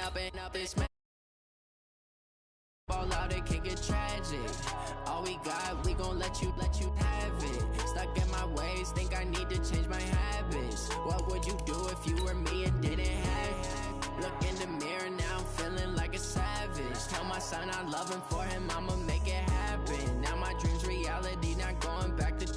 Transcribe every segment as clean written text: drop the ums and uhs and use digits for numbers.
up this man. Ball out, it can get tragic. All we got, we gon' let you have it. Stuck in my ways, think I need to change my habits. What would you do if you were me and didn't have it? Look in the mirror, now I'm feeling like a savage. Tell my son I love him, for him I'ma make it happen. Now my dream's reality, not going back to.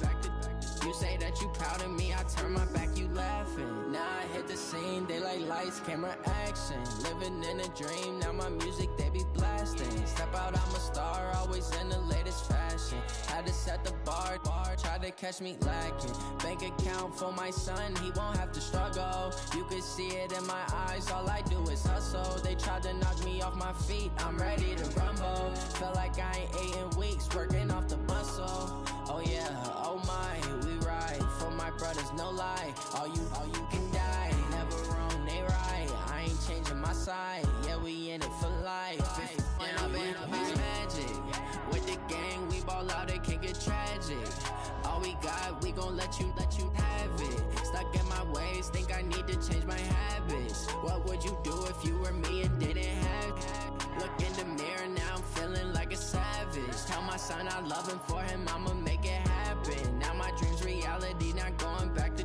You say that you proud of me, I turn my back, you laughing. Now I hit the scene, they like lights, camera, action. Living in a dream, now my music, they be blasting. Step out, I'm a star, always in the latest fashion. Had to set the bar, try to catch me lacking. Bank account for my son, he won't have to struggle. You can see it in my eyes, all I do is hustle. They tried to knock me off my feet, I'm ready to rumble. Feel like I ain't ate in weeks, working off the muscle. Oh yeah, oh my, we ride for my brothers, no lie. All you can die, never wrong, they right. I ain't changing my side, yeah, we in it for life. When up it's magic. With the gang, we ball out, it can get tragic. All we got, we gon' let you have it. Stuck in my ways, think I need to change my habits. What would you do if you were me and didn't have it? Look in the mirror, now I'm feeling like a savage. Tell my son I love him, for him I'ma make it happen. Now my dream's reality, not going back to.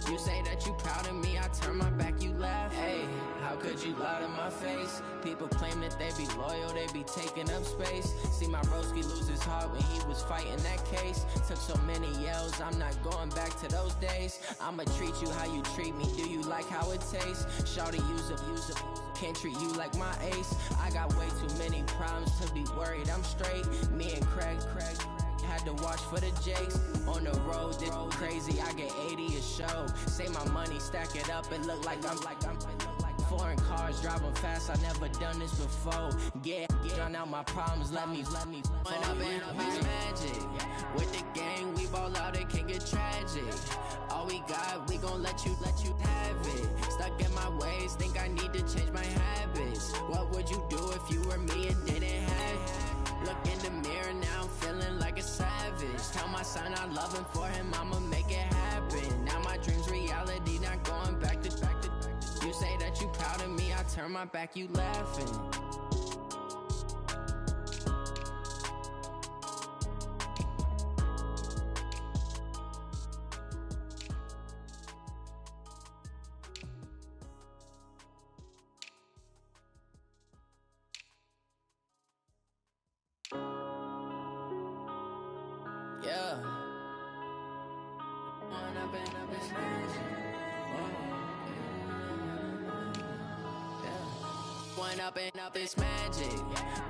You say that you proud of me, I turn my back, you laugh. Hey, how could you lie to my face? People claim that they be loyal, they be taking up space. See my broski lose his heart when he was fighting that case. Took so many yells, I'm not going back to those days. I'ma treat you how you treat me, do you like how it tastes? Shawty, use up, can't treat you like my ace. I got way too many problems to be worried, I'm straight. Me and Craig had to watch for the Jakes. On the road, this crazy, I get 80 a show. Say my money, stack it up, it look like I'm foreign cars, driving fast, I never done this before. Yeah, drown out my problems, let me When up it's magic. With the gang, we ball out, it can get tragic. All we got, we gon' let you have it. Stuck in my ways, think I need to change my habits. What would you do if you were me and didn't have it? Look in the mirror, now I'm feeling like a savage. Tell my son I love him, for him I'ma make it happen. Now my dream's reality, not going back to. You say that you proud of me, I turn my back, you laughing. Yeah. One up and up it's magic.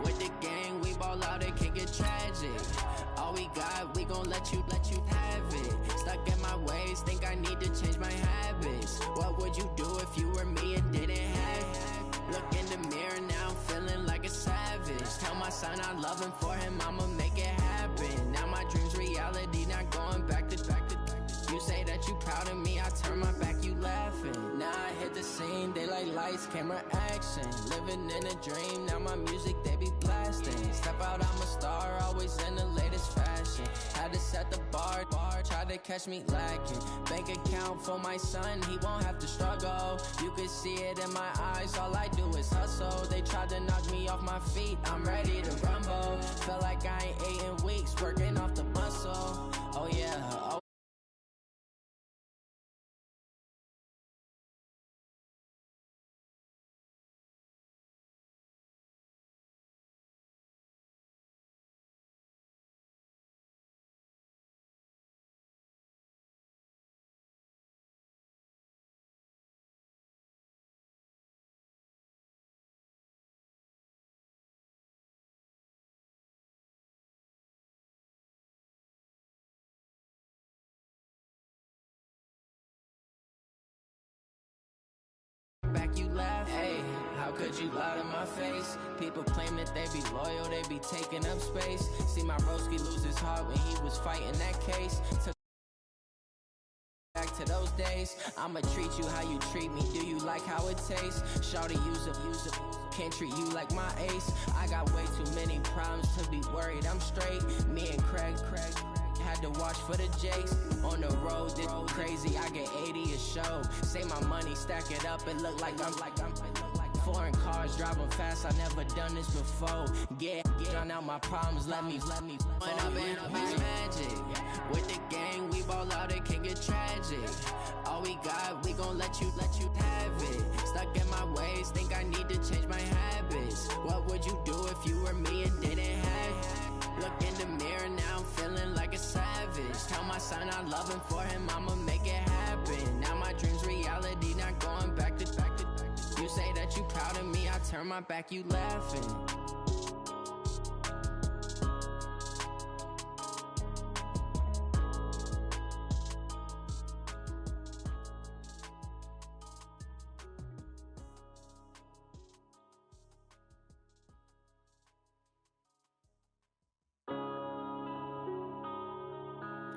With the gang, we ball out, it can get tragic. All we got, we gon' let you have it. Stuck in my ways, think I need to change my habits. What would you do if you were me and didn't have it? Look in the mirror, now I'm feeling like a savage. Tell my son I love him, for him I'ma make it happen. Now my dream's reality, not going back to. You say that you proud of me, I turn my back, you laughing. Now I hit the scene, they like lights, camera, action. Living in a dream, now my music, they be blasting. Step out, I'm a star, always in the latest fashion. Had to set the bar, try to catch me lacking. Bank account for my son, he won't have to struggle. You can see it in my eyes, all I do is hustle. They tried to knock me off my feet, I'm ready to rumble. Feel like I ain't ate in weeks, working off the muscle. Oh yeah, oh. Back, you laugh. Hey, how could you lie to my face? People claim that they be loyal, they be taking up space. See my broski lose his heart when he was fighting that case. Took back to those days. I'ma treat you how you treat me, do you like how it tastes? Shawty, use up, can't treat you like my ace. I got way too many problems to be worried, I'm straight. Me and Craig had to watch for the Jakes. On the road, this crazy, I get 80 a show. Say my money, stack it up, it look like I'm foreign cars, driving fast, I never done this before. Drown out my problems, let me When up and up is magic. With the gang, we ball out, it can get tragic. All we got, we gon' let you have it. Stuck in my ways, think I need to change my habits. What would you do if you were me and didn't have it? Look in the mirror, now I'm feeling like a savage. Tell my son I love him, for him I'ma make it happen. Now my dream's reality, not going back to. You say that you proud of me, I turn my back, you laughing.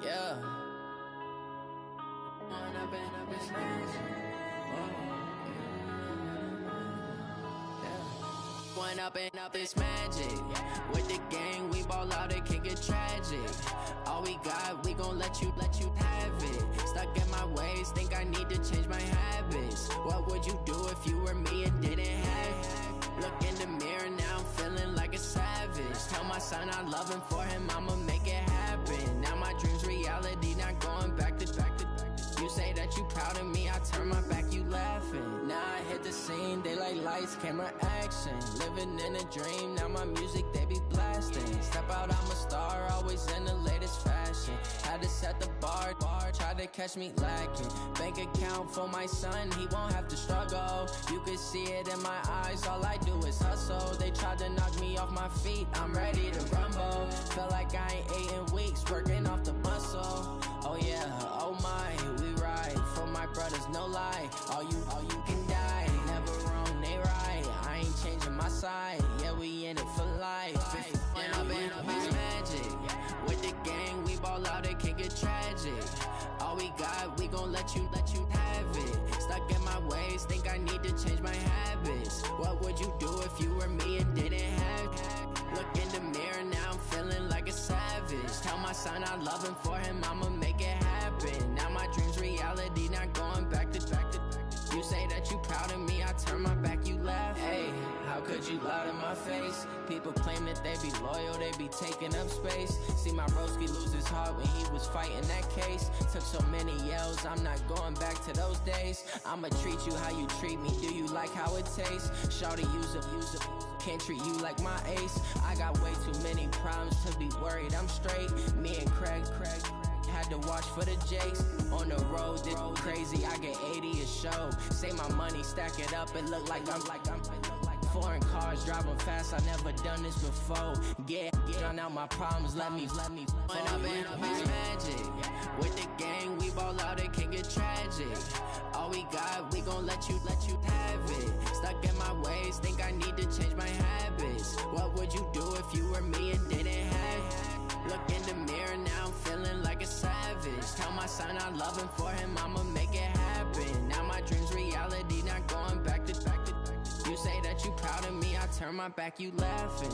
Yeah. One up and up is magic. With the gang, we ball out, it can get tragic. All we got, we gon' let you have it. Stuck in my ways, think I need to change my habits. What would you do if you were me and didn't have it? Look in the mirror, now I'm feeling like a savage. Tell my son I love him, for him I'ma make it happen. Now my dream's reality, not going back to. You say that you proud of me, I turn my back, you laughing. Now I hit the scene, daylight lights, camera action. Living in a dream, now my music, they be blasting. Step out, I'm a star, always in the latest fashion. Had to set the bar, try to catch me lacking. Bank account for my son, he won't have to struggle. You can see it in my eyes, all I do is hustle. They tried to knock me off my feet, I'm ready to rumble. Felt like I ain't ate in weeks, working off the muscle. Oh yeah, oh my, we ride for my brothers, no lie. All you can die, never wrong, they right. I ain't changing my side, yeah, we in it for life. And up is magic. With the gang, we ball out, it can get tragic. All we got, we gon' let you have it. Stuck in my ways, think I need to change my habits. What would you do if you were me and didn't have it? Look in the mirror, now I'm feeling like a savage. Tell my son I love him, for him I'ma make it happen. Now my dream's reality, not going back to. You say that you proud of me, I turn my back, you laugh. Hey, how could you lie to my face? People claim that they be loyal, they be taking up space. See my broski lose his heart when he was fighting that case. Took so many yells, I'm not going back to those days. I'ma treat you how you treat me, do you like how it tastes? Shawty, use a can't treat you like my ace. I got way too many problems to be worried, I'm straight. Me and Craig had to watch for the Jakes. On the road, this crazy, I get 80 a show. Say my money, stack it up, it look like I'm foreign cars, driving fast, I never done this before. Drown out my problems, let me When up and up is magic. With the gang, we ball out, it can get tragic. All we got, we gon' let you have it. Stuck in my ways, think I need to change my habits. What would you do if you were me and didn't have it? Look in the mirror, now I'm feeling like a savage. Tell my son I love him, for him I'ma make it happen. Now my dream's reality, not going back to. You say that you proud of me, I turn my back, you laughing.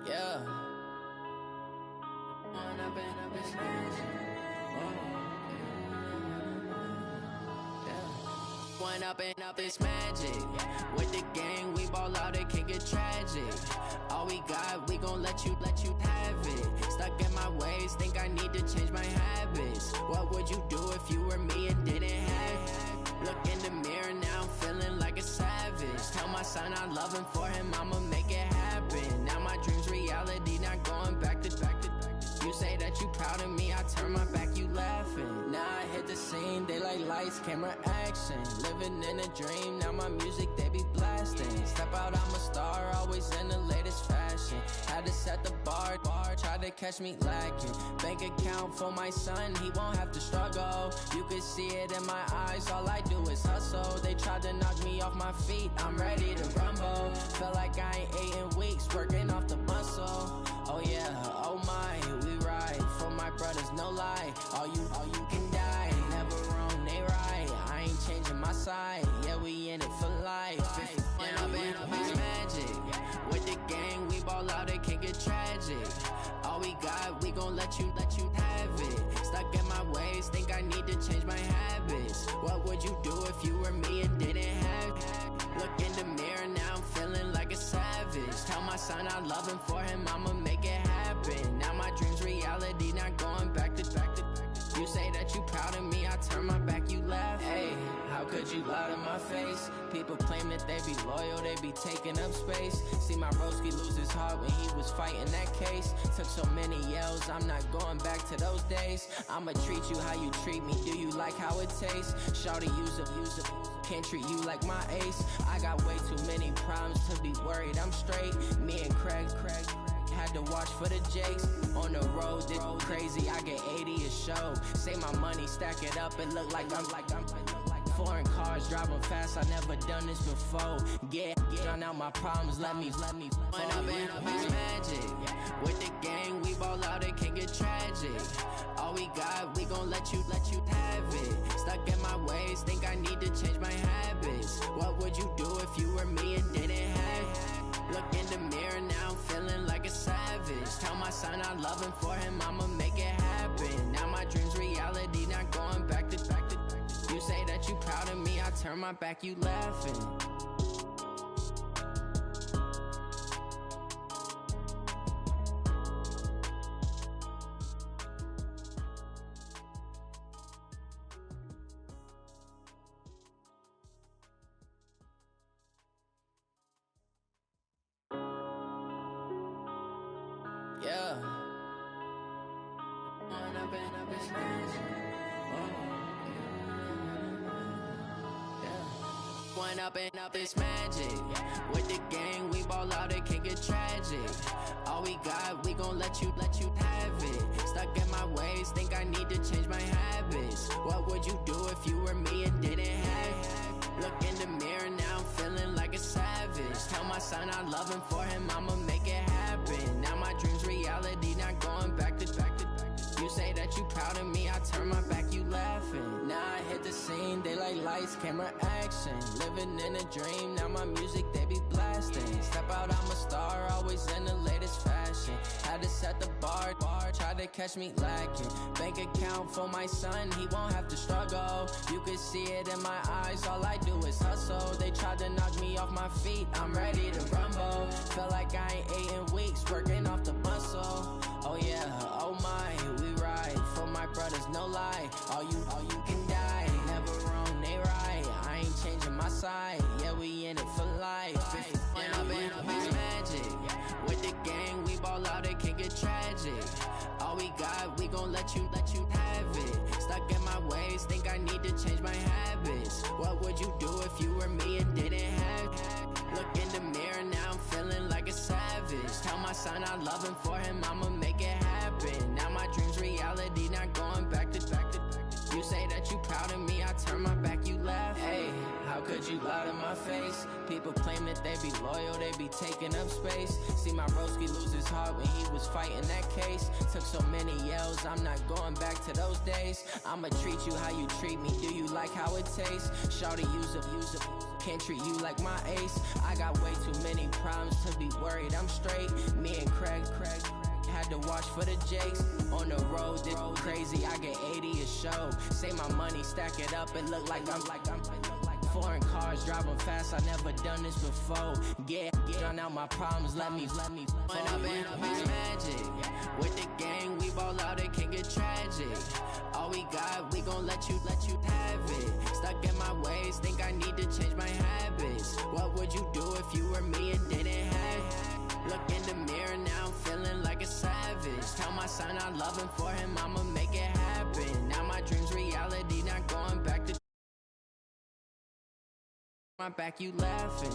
Yeah. One up and up is magic. With the gang, we ball out, it can get tragic. All we got, we gon' let you have it. Stuck in my ways, think I need to change my habits. What would you do if you were me and didn't have it? Look in the mirror, now I'm feeling like a savage. Tell my son I love him, for him I'ma make it happen. Now my dream's reality, not going back to. You say that you proud of me, I turn my back, you laughing. Now I hit the scene, daylight lights, camera action. Living in a dream, now my music, they be blasting. Step out, I'm a star, always in the latest fashion. Had to set the bar, try to catch me lacking. Bank account for my son, he won't have to struggle. You can see it in my eyes, all I do is hustle. They tried to knock me off my feet, I'm ready to rumble. Felt like I ain't ate in weeks, working off the muscle. Oh yeah, oh my, we ride for my brothers, no lie. All you can die, never wrong, they right. let you have it. Stuck in my ways, think I need to change my habits. What would you do if you were me and didn't have it? Look in the mirror, now I'm feeling like a savage. Tell my son I love him, for him I'ma make it happen. Now my dream's reality, not going back to. You say that you proud of me, I turn my back, you laugh. Hey, how could you lie to my face? People claim that they be loyal, they be taking up space. See my broski lose his heart when he was fighting that case. Took so many yells, I'm not going back to those days. I'ma treat you how you treat me, do you like how it tastes? Shawty, use up, can't treat you like my ace. I got way too many problems to be worried, I'm straight. Me and Craig had to watch for the Jakes. On the road, this crazy, I get 80 a show. Say my money, stack it up, and look like I'm foreign cars, driving fast, I never done this before. Get drown out my problems, let me Went up in a bitch magic. With the gang, we ball out, it can get tragic. All we got, we gon' let you have it. Stuck in my ways, think I need to change my habits. What would you do if you were me and didn't have it? Look in the mirror, now I'm feeling like a savage. Tell my son I love him, for him I'ma make it happen. Now my dream's reality, not going back to. You say that you proud of me, I turn my back, you laughing. Yeah. Went up and up, it's magic. With the gang, we ball out, it can get tragic. All we got, we gon' let you have it. Stuck in my ways, think I need to change my habits. What would you do if you were me and didn't have it? Look in the mirror, now I'm feeling like a savage. Tell my son I love him, for him I'ma make it happen. Now my dream's reality, not going back to. You say that you proud of me, I turn my back, you laughing. Now I hit the scene, they like lights, camera, action. Living in a dream, now my music, they be blasting. Step out, I'm a star, always in the latest fashion. Had to set the bar, tried to catch me lacking. Bank account for my son, he won't have to struggle. You can see it in my eyes, all I do is hustle. They tried to knock me off my feet, I'm ready to rumble. Feel like I ain't ate in weeks, working off the muscle. Oh yeah, oh my, we ride for my brothers, no lie. All you can die, never wrong, they right. I ain't changing my side, yeah, we in it for life. Went up in a bitch magic. With the gang, we ball out, it can get tragic. All we got, we gon' let you have it. Stuck in my ways, think I need to change my habits. What would you do if you were me and didn't have it? Look in the mirror, now I'm feeling like a savage. Tell my son I love him, for him I'ma make it happen. Now my dream's reality, not going back to. You say that you proud of me, I turn my back, you laugh. Hey, how could you lie to my face? People claim that they be loyal, they be taking up space. See my broski lose his heart when he was fighting that case. Took so many yells, I'm not going back to those days. I'ma treat you how you treat me, do you like how it tastes? Shawty, use up, can't treat you like my ace. I got way too many problems to be worried, I'm straight. Me and Craig had to watch for the Jakes. On the road, this crazy, I get 80 a show. Say my money, stack it up, and look like I'm foreign cars, driving fast, I never done this before. Get drown out my problems, let me Went up in a bitch magic. With the gang, we ball out, it can get tragic. All we got, we gon' let you have it. Stuck in my ways, think I need to change my habits. What would you do if you were me and didn't have it? Look in the mirror, now I'm feeling like a savage. Tell my son I love him, for him I'ma make it happen. Now my dream's reality, not going back to. My back, you laughing.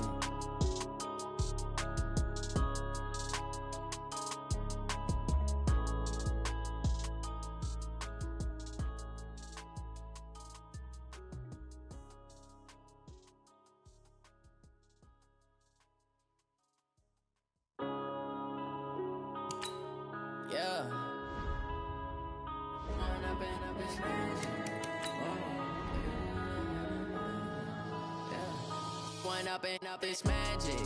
Yeah. up, it's magic.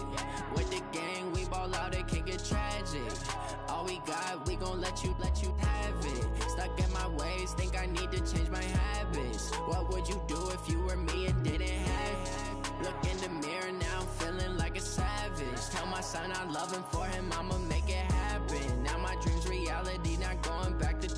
With the gang, we ball out, it can get tragic. All we got, we gon' let you have it. Stuck in my ways, think I need to change my habits. What would you do if you were me and didn't have it? Look in the mirror now, I'm feeling like a savage. Tell my son I love him, for him I'ma make it happen. Now my dream's reality, not going back to.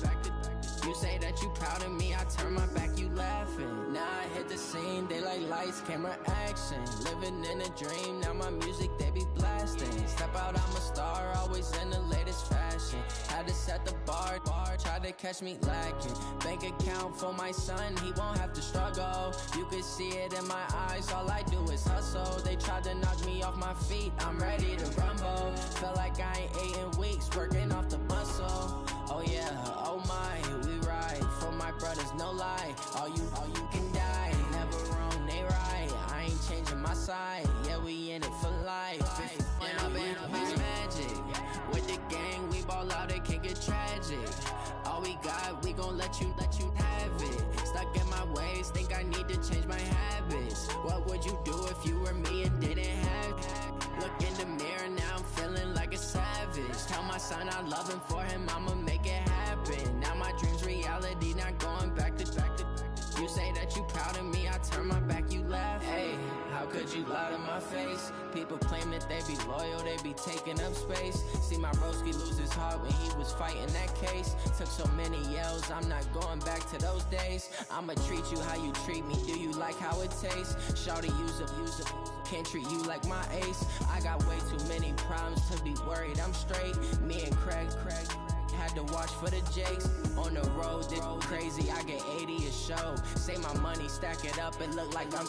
You say that you proud of me, I turn my back, you laughing. Now I hit the scene, daylight lights, camera action. Living in a dream, now my music, they be blasting. Step out, I'm a star, always in the latest fashion. Had to set the bar, try to catch me lacking. Bank account for my son, he won't have to struggle. You can see it in my eyes, all I do is hustle. They tried to knock me off my feet, I'm ready to rumble. Felt like I ain't ate in weeks, working off the muscle. Oh yeah, oh my, we ride for my brothers, no lie. All you can die, never wrong, they right. I ain't changing my side, yeah, we in it for life. It's magic. With the gang, we ball out, it can get tragic. All we got, we gon' let you have it. Stuck in my ways, think I need to change my habits. What would you do if you were me and didn't have it? Look in the mirror now, I'm feeling like a savage. Tell my son I love him, for him I'ma make it happen. Now my dream's reality, not going back to. You say that you proud of me, I turn my back, you laugh. Hey, how could you lie to my face? People claim that they be loyal, they be taking up space. See my broski lose his heart when he was fighting that case. Took so many yells, I'm not going back to those days. I'ma treat you how you treat me, do you like how it tastes? Shawty, use up, can't treat you like my ace. I got way too many problems to be worried, I'm straight. Me and Craig had to watch for the Jakes. On the road, this crazy, I get 80 a show. Say my money, stack it up, it look like I'm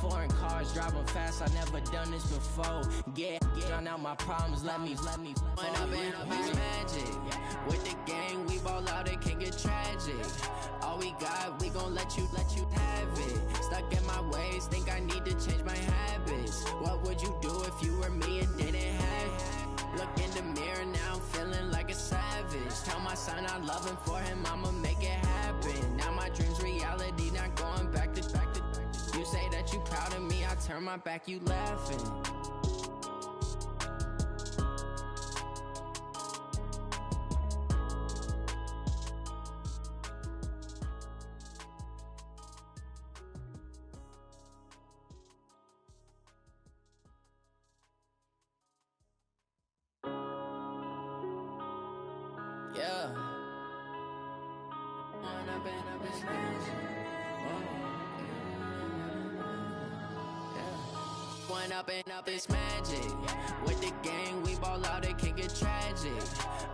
foreign cars, driving fast, I never done this before. Get drown out my problems, let me fall. It's magic. With the gang, we ball out, it can get tragic. All we got, we gon' let you have it. Stuck in my ways, think I need to change my habits. What would you do if you were me and didn't have it? Look in the mirror now, I'm feeling like a savage. Tell my son I love him, for him I'ma make it happen. Now my dream's reality, not going back to. You say that you proud of me, I turn my back, you laughing. Yeah. Up, it's magic. With the gang, we ball out, it can get tragic.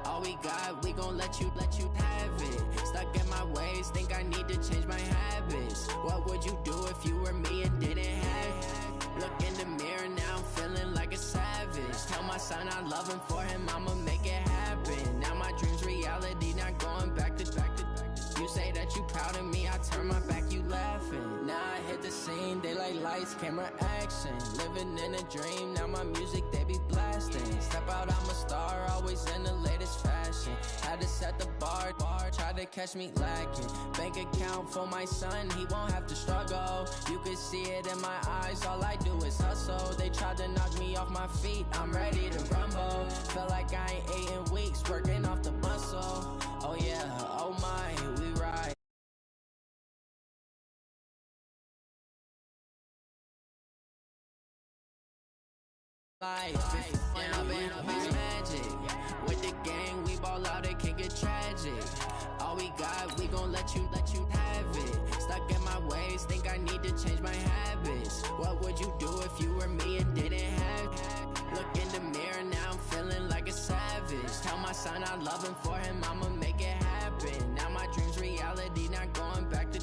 All we got, we gon' let you have it. Stuck in my ways, think I need to change my habits. What would you do if you were me and didn't have it? Look in the mirror now, I'm feeling like a savage. Tell my son I love him, for him I'ma make it happen. Now my dream's reality, not going back to. You say that you proud of me, I turn my back, you laughing. Now I hit the scene, daylight lights, camera action. Living in a dream, now my music, they be blasting. Step out, I'm a star, always in the latest fashion. Had to set the bar, try to catch me lacking. Bank account for my son, he won't have to struggle. You can see it in my eyes, all I do is hustle. They tried to knock me off my feet, I'm ready to rumble. Felt like I ain't ate in weeks, working off the muscle. Oh yeah, oh my, we ride. It's magic. With the gang, we ball out, it can get tragic. All we got, we gon' let you have it. Stuck in my ways, think I need to change my habits. What would you do if you were me and didn't have it? Look in the mirror now, I'm feeling like a savage. Tell my son I love him, for him I'ma make it happen. Now my dream's reality, not going back to.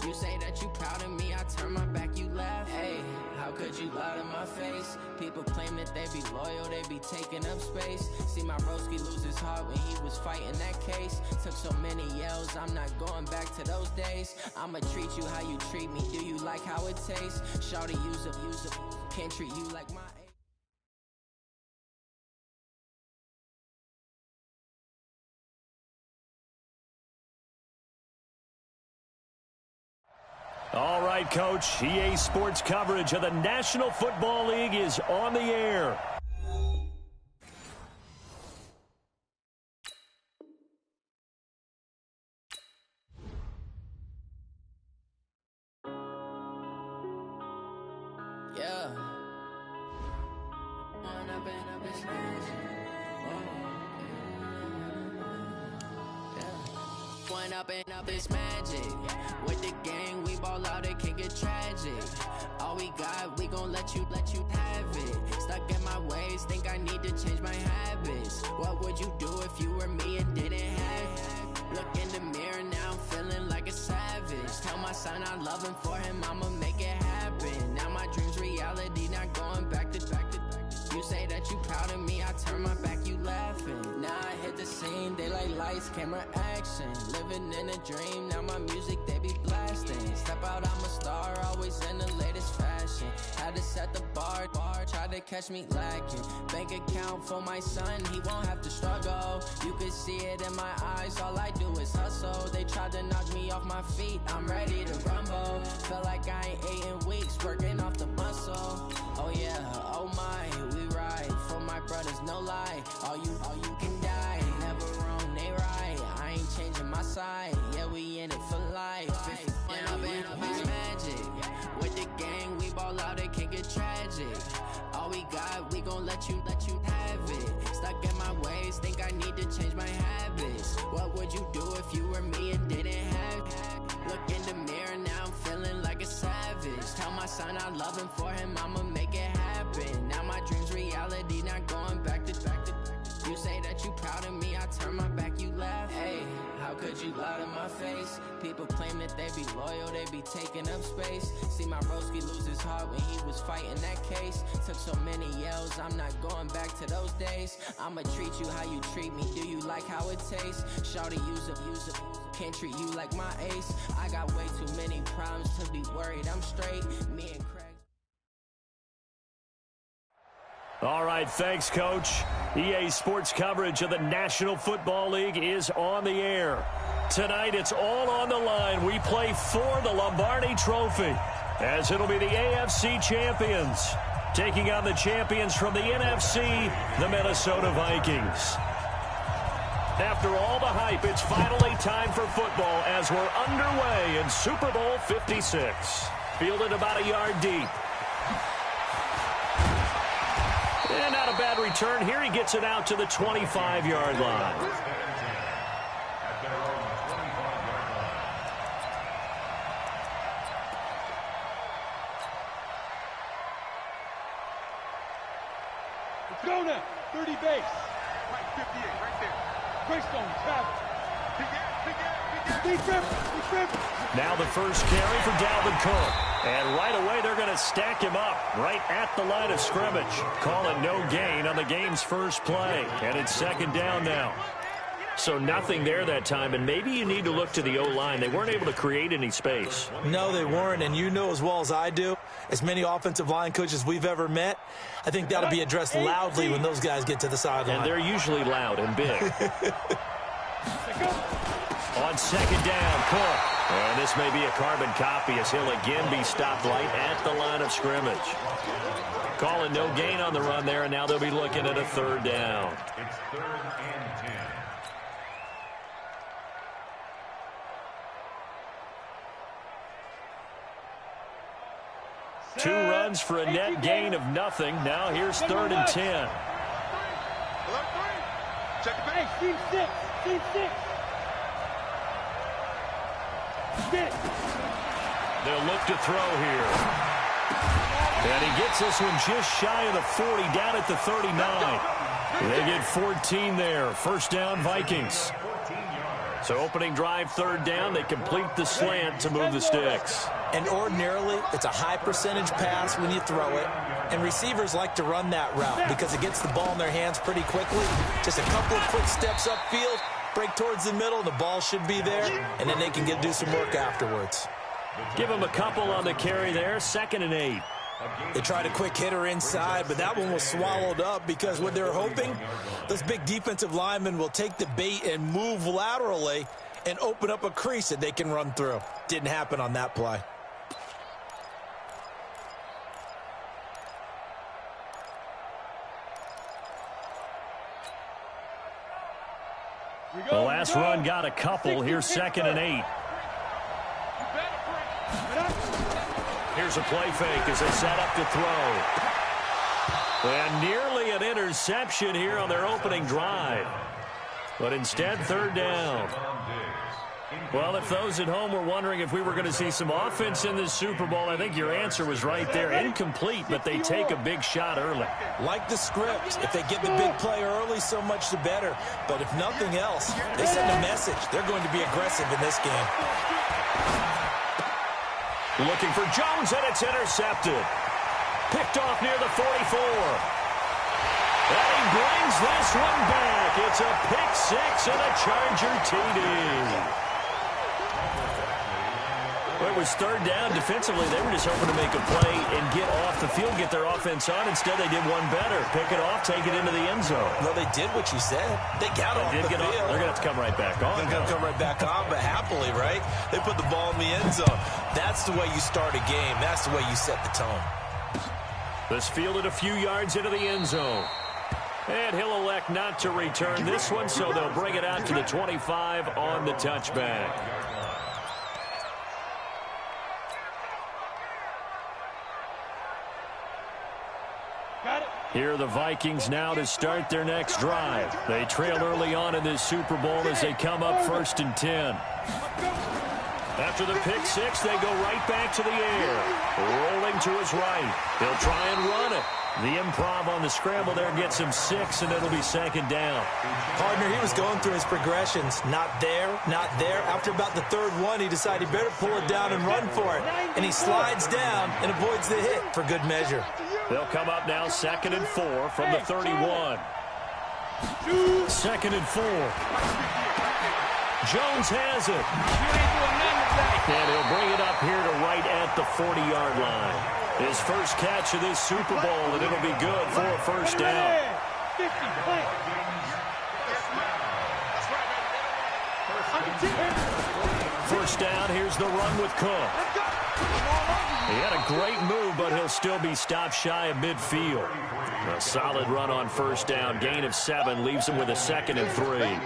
You say that you proud of me, I turn my back, you laugh. Hey, how could you lie to my face? People claim that they be loyal, they be taking up space. See my broski lose his heart when he was fighting that case. Took so many yells, I'm not going back to those days. I'ma treat you how you treat me, do you like how it tastes? Shawty, use up, can't treat you like my age. All right, Coach. EA Sports coverage of the National Football League is on the air. Yeah. One up and up is magic. With the gang, we ball out, it can get tragic. All we got, we gon' let you have it. Stuck in my ways, think I need to change my habits. What would you do if you were me and didn't have it? Look in the mirror now, I'm feeling like a savage. Tell my son I love him, for him I'ma make it happen. Now my dream's reality, not going back to. You say that you proud of me, I turn my back, you laughing. Now I hit the scene, they like lights, camera, action. Living in a dream, now my music, they be blasting. Step out, I'm a star, always in the latest fashion. Had to set the bar, try to catch me lacking. Bank account for my son, he won't have to struggle. You can see it in my eyes, all I do is hustle. They tried to knock me off my feet, I'm ready to rumble. Feel like I ain't ate in weeks, working off the muscle. Oh yeah, oh my, we ride for my brothers, no lie. All you can die, never wrong, they right. I ain't changing my side, yeah, we in it for life. It's magic. With the gang, we ball out, it can get tragic. All we got, we gon' let you have it. Stuck in my ways, think I need to change my habits. What would you do if you were me and didn't have it? Look in the mirror, now I'm feeling like a savage. Tell my son I love him, for him I'ma make it happen. Now my dream's reality, not going back to. You say that you proud of me, I turn my back, you laugh. Hey, how could you lie to my face? People claim that they be loyal, they be taking up space. See my broski lose his heart when he was fighting that case. Took so many yells, I'm not going back to those days. I'ma treat you how you treat me, do you like how it tastes? Shawty, use it, can't treat you like my ace. I got way too many problems to be worried, I'm straight. Me and Craig. All right, thanks, Coach. EA Sports coverage of the National Football League is on the air. Tonight, it's all on the line. We play for the Lombardi Trophy, as it'll be the AFC champions taking on the champions from the NFC, the Minnesota Vikings. After all the hype, it's finally time for football as we're underway in Super Bowl 56. Fielded about a yard deep. And not a bad return. Here he gets it out to the 25-yard line. Let's go now. 30 base. Right, 58, right there. Greystone, travel. Now the first carry for Dalvin Cook. And right away they're going to stack him up right at the line of scrimmage. Calling no gain on the game's first play. And it's second down now. So nothing there that time, and maybe you need to look to the O-line. They weren't able to create any space. No, they weren't, and you know as well as I do, as many offensive line coaches we've ever met, I think that'll be addressed loudly when those guys get to the sideline. And they're usually loud and big. On second down, Cook. And this may be a carbon copy as he'll again be stopped right at the line of scrimmage. Calling no gain on the run there, and now they'll be looking at a third down. It's 3rd and 10. Two runs for a net gain of nothing. Now here's 3rd and 10. Check the base. Team 6. Team 6. They'll look to throw here. And he gets this one just shy of the 40, down at the 39. They get 14 there. First down, Vikings. So opening drive, 3rd down. They complete the slant to move the sticks. And ordinarily, it's a high percentage pass when you throw it. And receivers like to run that route because it gets the ball in their hands pretty quickly. Just a couple of quick steps upfield, break towards the middle, the ball should be there, and then they can do some work afterwards. Give them a couple on the carry there. 2nd and 8. They tried a quick hitter inside, but that one was swallowed up because what they're hoping, those big defensive linemen will take the bait and move laterally and open up a crease that they can run through. Didn't happen on that play. last run got a couple. Here's 2nd and 8. Here's a play fake as they set up to throw. And nearly an interception here on their opening drive. But instead, 3rd down. Well, if those at home were wondering if we were going to see some offense in this Super Bowl, I think your answer was right there. Incomplete, but they take a big shot early. Like the script. If they get the big play early, so much the better. But if nothing else, they send a message. They're going to be aggressive in this game. Looking for Jones, and it's intercepted. Picked off near the 44. And he brings this one back. It's a pick six and a Charger TD. Well, it was 3rd down. Defensively, they were just hoping to make a play and get off the field, get their offense on. Instead, they did one better. Pick it off, take it into the end zone. Well, they did what you said. They got off the field. They're going to have to come right back on. They're going to come right back on, but happily, right? They put the ball in the end zone. That's the way you start a game. That's the way you set the tone. This fielded a few yards into the end zone. And he'll elect not to return this one, so they'll bring it out to the 25 on the touchback. Here are the Vikings now to start their next drive. They trail early on in this Super Bowl as they come up 1st and 10. After the pick six, they go right back to the air. Rolling to his right. He'll try and run it. The improv on the scramble there gets him 6, and it'll be 2nd down. Partner, he was going through his progressions. Not there, not there. After about the 3rd one, he decided he better pull it down and run for it. And he slides down and avoids the hit for good measure. They'll come up now 2nd and 4 from the 31. 2nd and 4. Jones has it. And he'll bring it up here to right at the 40-yard line. His first catch of this Super Bowl, and it'll be good for a 1st down. First down, here's the run with Cook. He had a great move, but he'll still be stopped shy of midfield. A solid run on 1st down. Gain of 7 leaves him with a 2nd and 3.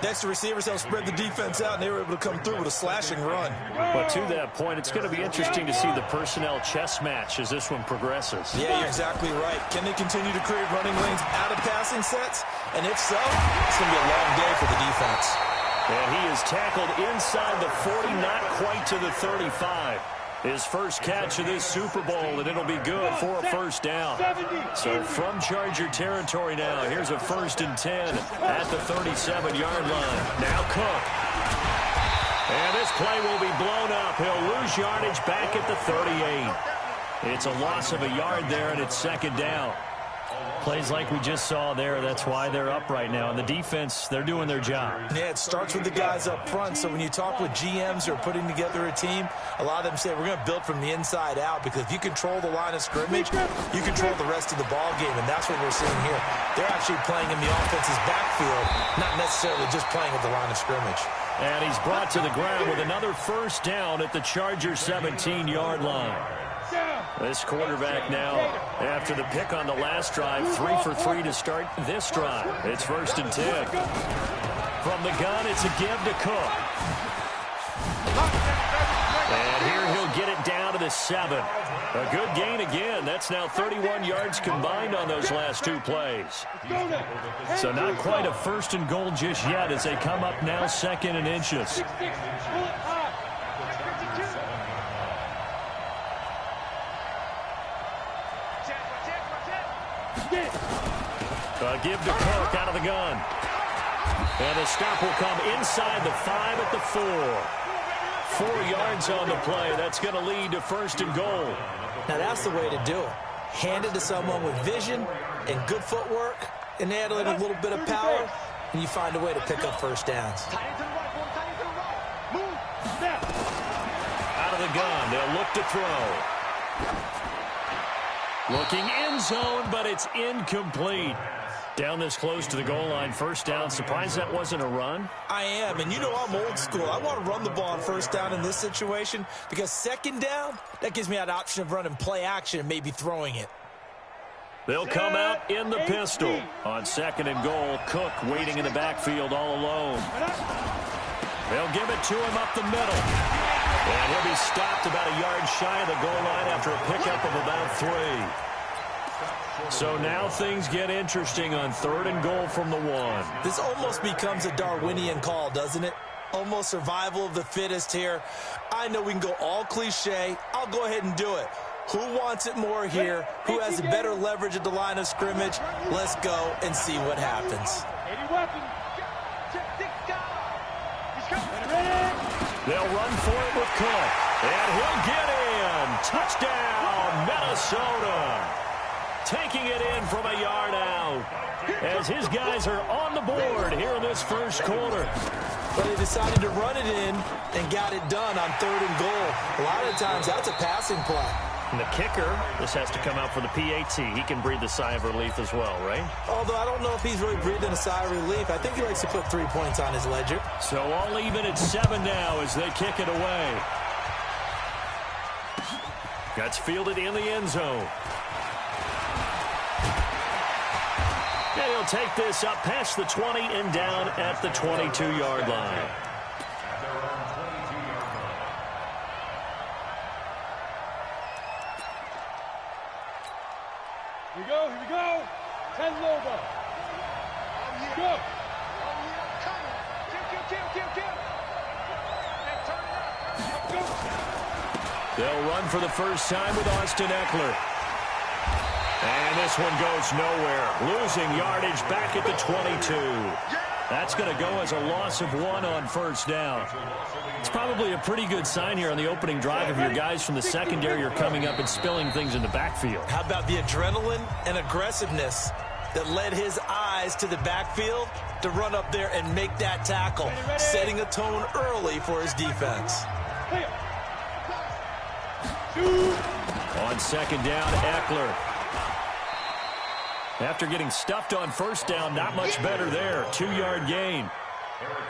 Next, the receivers help spread the defense out, and they were able to come through with a slashing run. But to that point, it's going to be interesting to see the personnel chess match as this one progresses. Yeah, you're exactly right. Can they continue to create running lanes out of passing sets? And if so, it's going to be a long day for the defense. And he is tackled inside the 40, not quite to the 35. His first catch of this Super Bowl, and it'll be good for a 1st down. So from Charger territory now, here's a 1st and 10 at the 37-yard line. Now Cook. And this play will be blown up. He'll lose yardage back at the 38. It's a loss of a yard there, and it's 2nd down. Plays like we just saw there, that's why they're up right now. And the defense, they're doing their job. Yeah, it starts with the guys up front. So when you talk with GMs who are putting together a team, a lot of them say we're going to build from the inside out, because if you control the line of scrimmage, you control the rest of the ball game, and that's what we're seeing here. They're actually playing in the offense's backfield, not necessarily just playing at the line of scrimmage. And he's brought to the ground with another 1st down at the Chargers' 17-yard line. This quarterback now, after the pick on the last drive, 3 for 3 to start this drive. It's 1st and 10. From the gun, it's a give to Cook. And here he'll get it down to the 7. A good gain again. That's now 31 yards combined on those last 2 plays. So not quite a 1st and goal just yet as they come up now 2nd and inches. A give to Cook out of the gun. And the stop will come inside the 5 at the 4. 4 yards on the play. That's going to lead to 1st and goal. Now that's the way to do it. Hand it to someone with vision and good footwork, and add in a little bit of power, and you find a way to pick up 1st downs. Out of the gun, they'll look to throw. Looking end zone, but it's incomplete. Down this close to the goal line, 1st down. Surprised that wasn't a run? I am, and you know I'm old school. I want to run the ball on 1st down in this situation, because 2nd down, that gives me that option of running play action and maybe throwing it. They'll come out in the pistol. On 2nd and goal, Cook waiting in the backfield all alone. They'll give it to him up the middle. And he'll be stopped about a yard shy of the goal line after a pickup of about 3. So now things get interesting on 3rd and goal from the 1. This almost becomes a Darwinian call, doesn't it? Almost survival of the fittest here. I know we can go all cliche. I'll go ahead and do it. Who wants it more here? Who has a better leverage at the line of scrimmage? Let's go and see what happens. They'll run for it with Cook. And he'll get in. Touchdown, Minnesota. Taking it in from a yard out. As his guys are on the board here in this first quarter. But they decided to run it in and got it done on 3rd and goal. A lot of times that's a passing play. And the kicker, this has to come out for the PAT. He can breathe a sigh of relief as well, right? Although I don't know if he's really breathing a sigh of relief. I think he likes to put 3 points on his ledger. So all even at 7 now as they kick it away. That's fielded in the end zone. And he'll take this up past the 20 and down at the 22-yard line. Here we go. 10 Lobo. Go. They'll run for the first time with Austin Eckler. And this one goes nowhere. Losing yardage back at the 22. That's going to go as a loss of 1 on 1st down. It's probably a pretty good sign here on the opening drive if your guys from the secondary are coming up and spilling things in the backfield. How about the adrenaline and aggressiveness that led his eyes to the backfield to run up there and make that tackle, setting a tone early for his defense. On 2nd down, Eckler. After getting stuffed on 1st down, not much better there. 2-yard gain.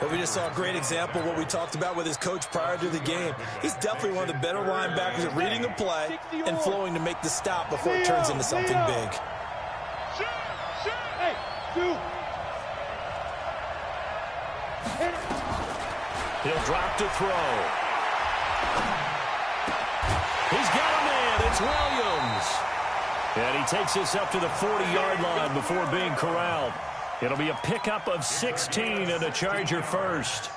But we just saw a great example of what we talked about with his coach prior to the game. He's definitely one of the better linebackers at reading the play and flowing to make the stop before it turns into something big. He'll drop to throw. He's got a man. It's Williams. And he takes this up to the 40-yard line before being corralled. It'll be a pickup of 16 and a Charger first.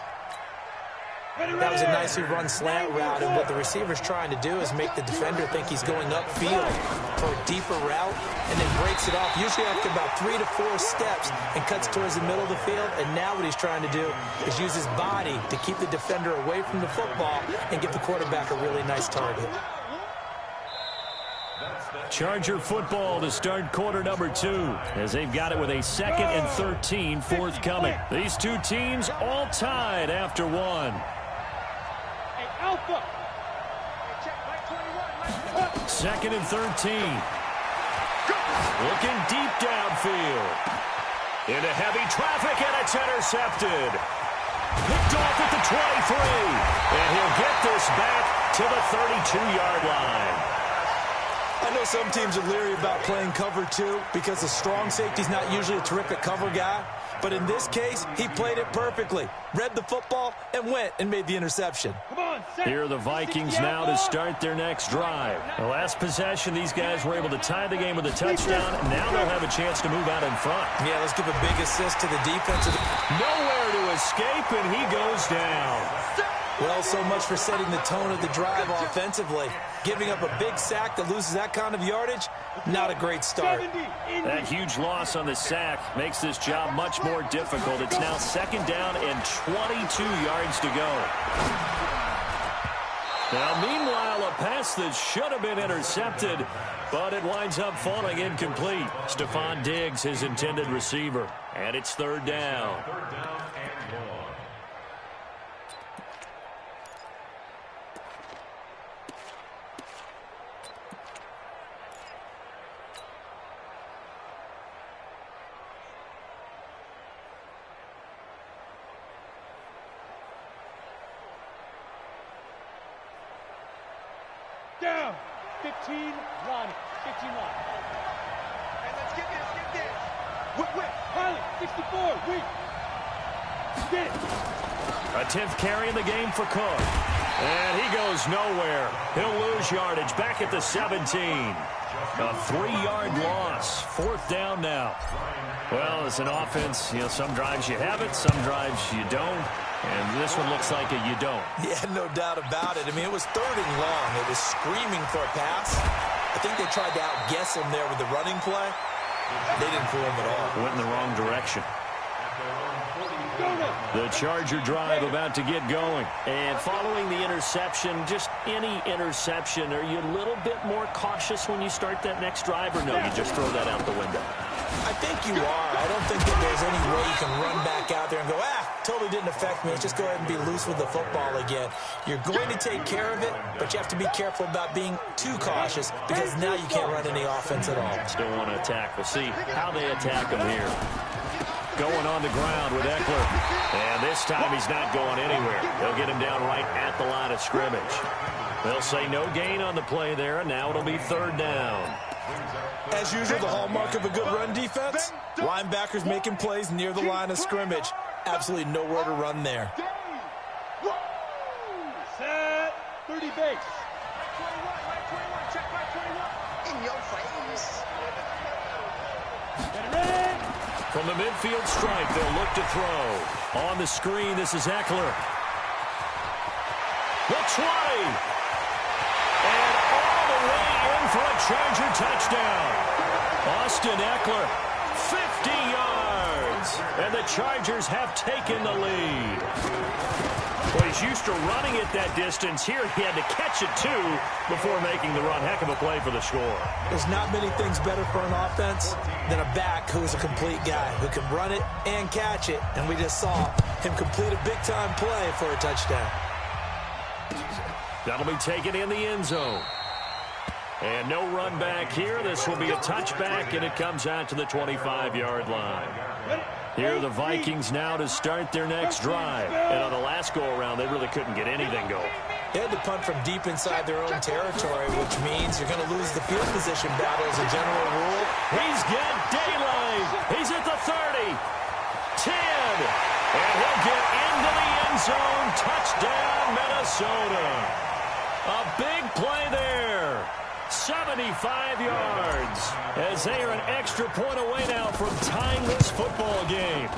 That was a nicely run slant route, and what the receiver's trying to do is make the defender think he's going upfield for a deeper route and then breaks it off, usually after about 3 to 4 steps, and cuts towards the middle of the field. And now what he's trying to do is use his body to keep the defender away from the football and give the quarterback a really nice target. Charger football to start quarter number 2 as they've got it with a 2nd and 13 forthcoming. These two teams all tied after 1. Alpha. 2nd and 13. Looking deep downfield. Into heavy traffic, and it's intercepted. Picked off at the 23. And he'll get this back to the 32-yard line. I know some teams are leery about playing cover 2 because the strong safety's not usually a terrific cover guy. But in this case, he played it perfectly. Read the football and went and made the interception. Here are the Vikings now to start their next drive. The last possession, these guys were able to tie the game with a touchdown. Now they'll have a chance to move out in front. Yeah, let's give a big assist to the defense. Nowhere to escape, and he goes down. Well, so much for setting the tone of the drive offensively. Giving up a big sack that loses that kind of yardage, not a great start. That huge loss on the sack makes this job much more difficult. It's now 2nd down and 22 yards to go. Now, meanwhile, a pass that should have been intercepted, but it winds up falling incomplete. Stephon Diggs, his intended receiver, and it's 3rd down. Down. 15 line. 15 line. Pilot, 64, weak. Get it. A 10th carry in the game for Cook. And he goes nowhere. He'll lose yardage back at the 17. A 3-yard loss. 4th down now. Well, as an offense, some drives you have it, some drives you don't. And this one looks like a you don't. Yeah, no doubt about it. I mean, it was 3rd and long. It was screaming for a pass. I think they tried to outguess him there with the running play. They didn't fool him at all. Went in the wrong direction. The Charger drive about to get going. And following the interception, just any interception, are you a little bit more cautious when you start that next drive, or no, you just throw that out the window? I think you are. I don't think that there's any way you can run back out there and go, totally didn't affect me. Let's just go ahead and be loose with the football again. You're going to take care of it, but you have to be careful about being too cautious because now you can't run any offense at all. Still want to attack. We'll see how they attack him here. Going on the ground with Eckler. And this time he's not going anywhere. They'll get him down right at the line of scrimmage. They'll say no gain on the play there, and now it'll be 3rd down. As usual, the hallmark of a good run defense, linebackers making plays near the line of scrimmage. Absolutely nowhere to run there. Set. 30 base. 21, check my 21. In your face. Get ready. From the midfield stripe, they'll look to throw. On the screen, this is Eckler. The 20. And all the way in for a Charger touchdown. Austin Eckler, 50 yards. And the Chargers have taken the lead. Well, he's used to running it that distance. Here he had to catch it, too, before making the run. Heck of a play for the score. There's not many things better for an offense than a back who's a complete guy who can run it and catch it. And we just saw him complete a big-time play for a touchdown. That'll be taken in the end zone. And no run back here. This will be a touchback, and it comes out to the 25-yard line. Here are the Vikings now to start their next drive. And on the last go-around, they really couldn't get anything going. They had to punt from deep inside their own territory, which means you're going to lose the field position battle as a general rule. He's got daylight. He's at the 30. 10. And he'll get into the end zone. Touchdown, Minnesota. A big play there. 75 yards as they are an extra point away now from tying this football game.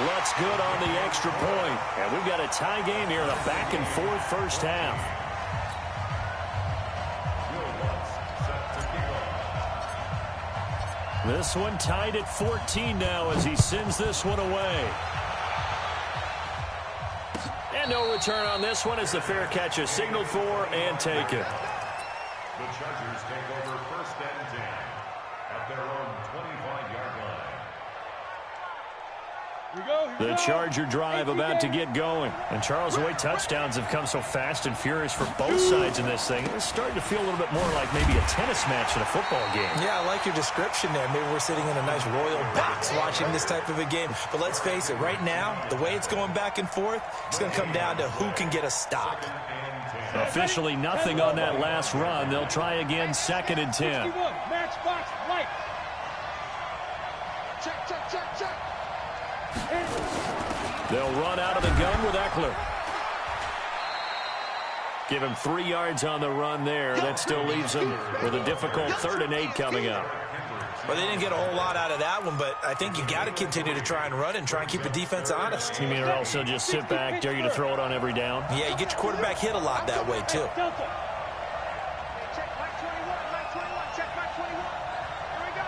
Looks good on the extra point. And we've got a tie game here in a back-and-forth first half. This one tied at 14 now as he sends this one away. And no return on this one as the fair catch is signaled for and taken. The Chargers take over 1st and 10 at their own 25-yard line. The Charger drive about to get going. And Charles, the way touchdowns have come so fast and furious for both sides in this thing, it's starting to feel a little bit more like maybe a tennis match in a football game. Yeah, I like your description there. Maybe we're sitting in a nice royal box watching this type of a game. But let's face it, right now, the way it's going back and forth, it's going to come down to who can get a stop. Officially nothing on that last run. They'll try again, 2nd and 10. Matchbox right. Check. They'll run out of the gun with Eckler. Give him 3 yards on the run there. That still leaves him with a difficult 3rd and 8 coming up. Well, they didn't get a whole lot out of that one, but I think you got to continue to try and run and try and keep the defense honest. You mean or else they'll just sit back, dare you to throw it on every down? Yeah, you get your quarterback hit a lot that way, too. Check my 21, check my 21. Here we go.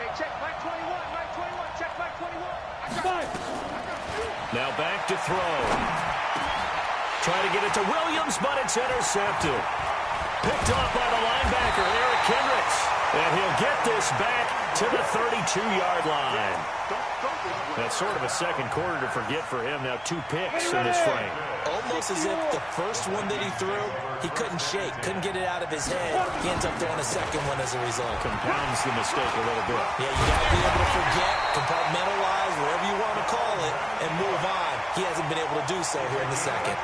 Hey, check my 21, check my 21. Now back to throw. Try to get it to Williams, but it's intercepted. Picked off by the linebacker, Eric Kendricks. And he'll get this back to the 32-yard line. That's sort of a second quarter to forget for him. Now 2 picks in this frame. Almost as if the first one that he threw, he couldn't shake, couldn't get it out of his head. He ends up throwing a second one as a result. Compounds the mistake a little bit. Yeah, you got to be able to forget, compartmentalize, whatever you want to call it, and move on. He hasn't been able to do so here in the second.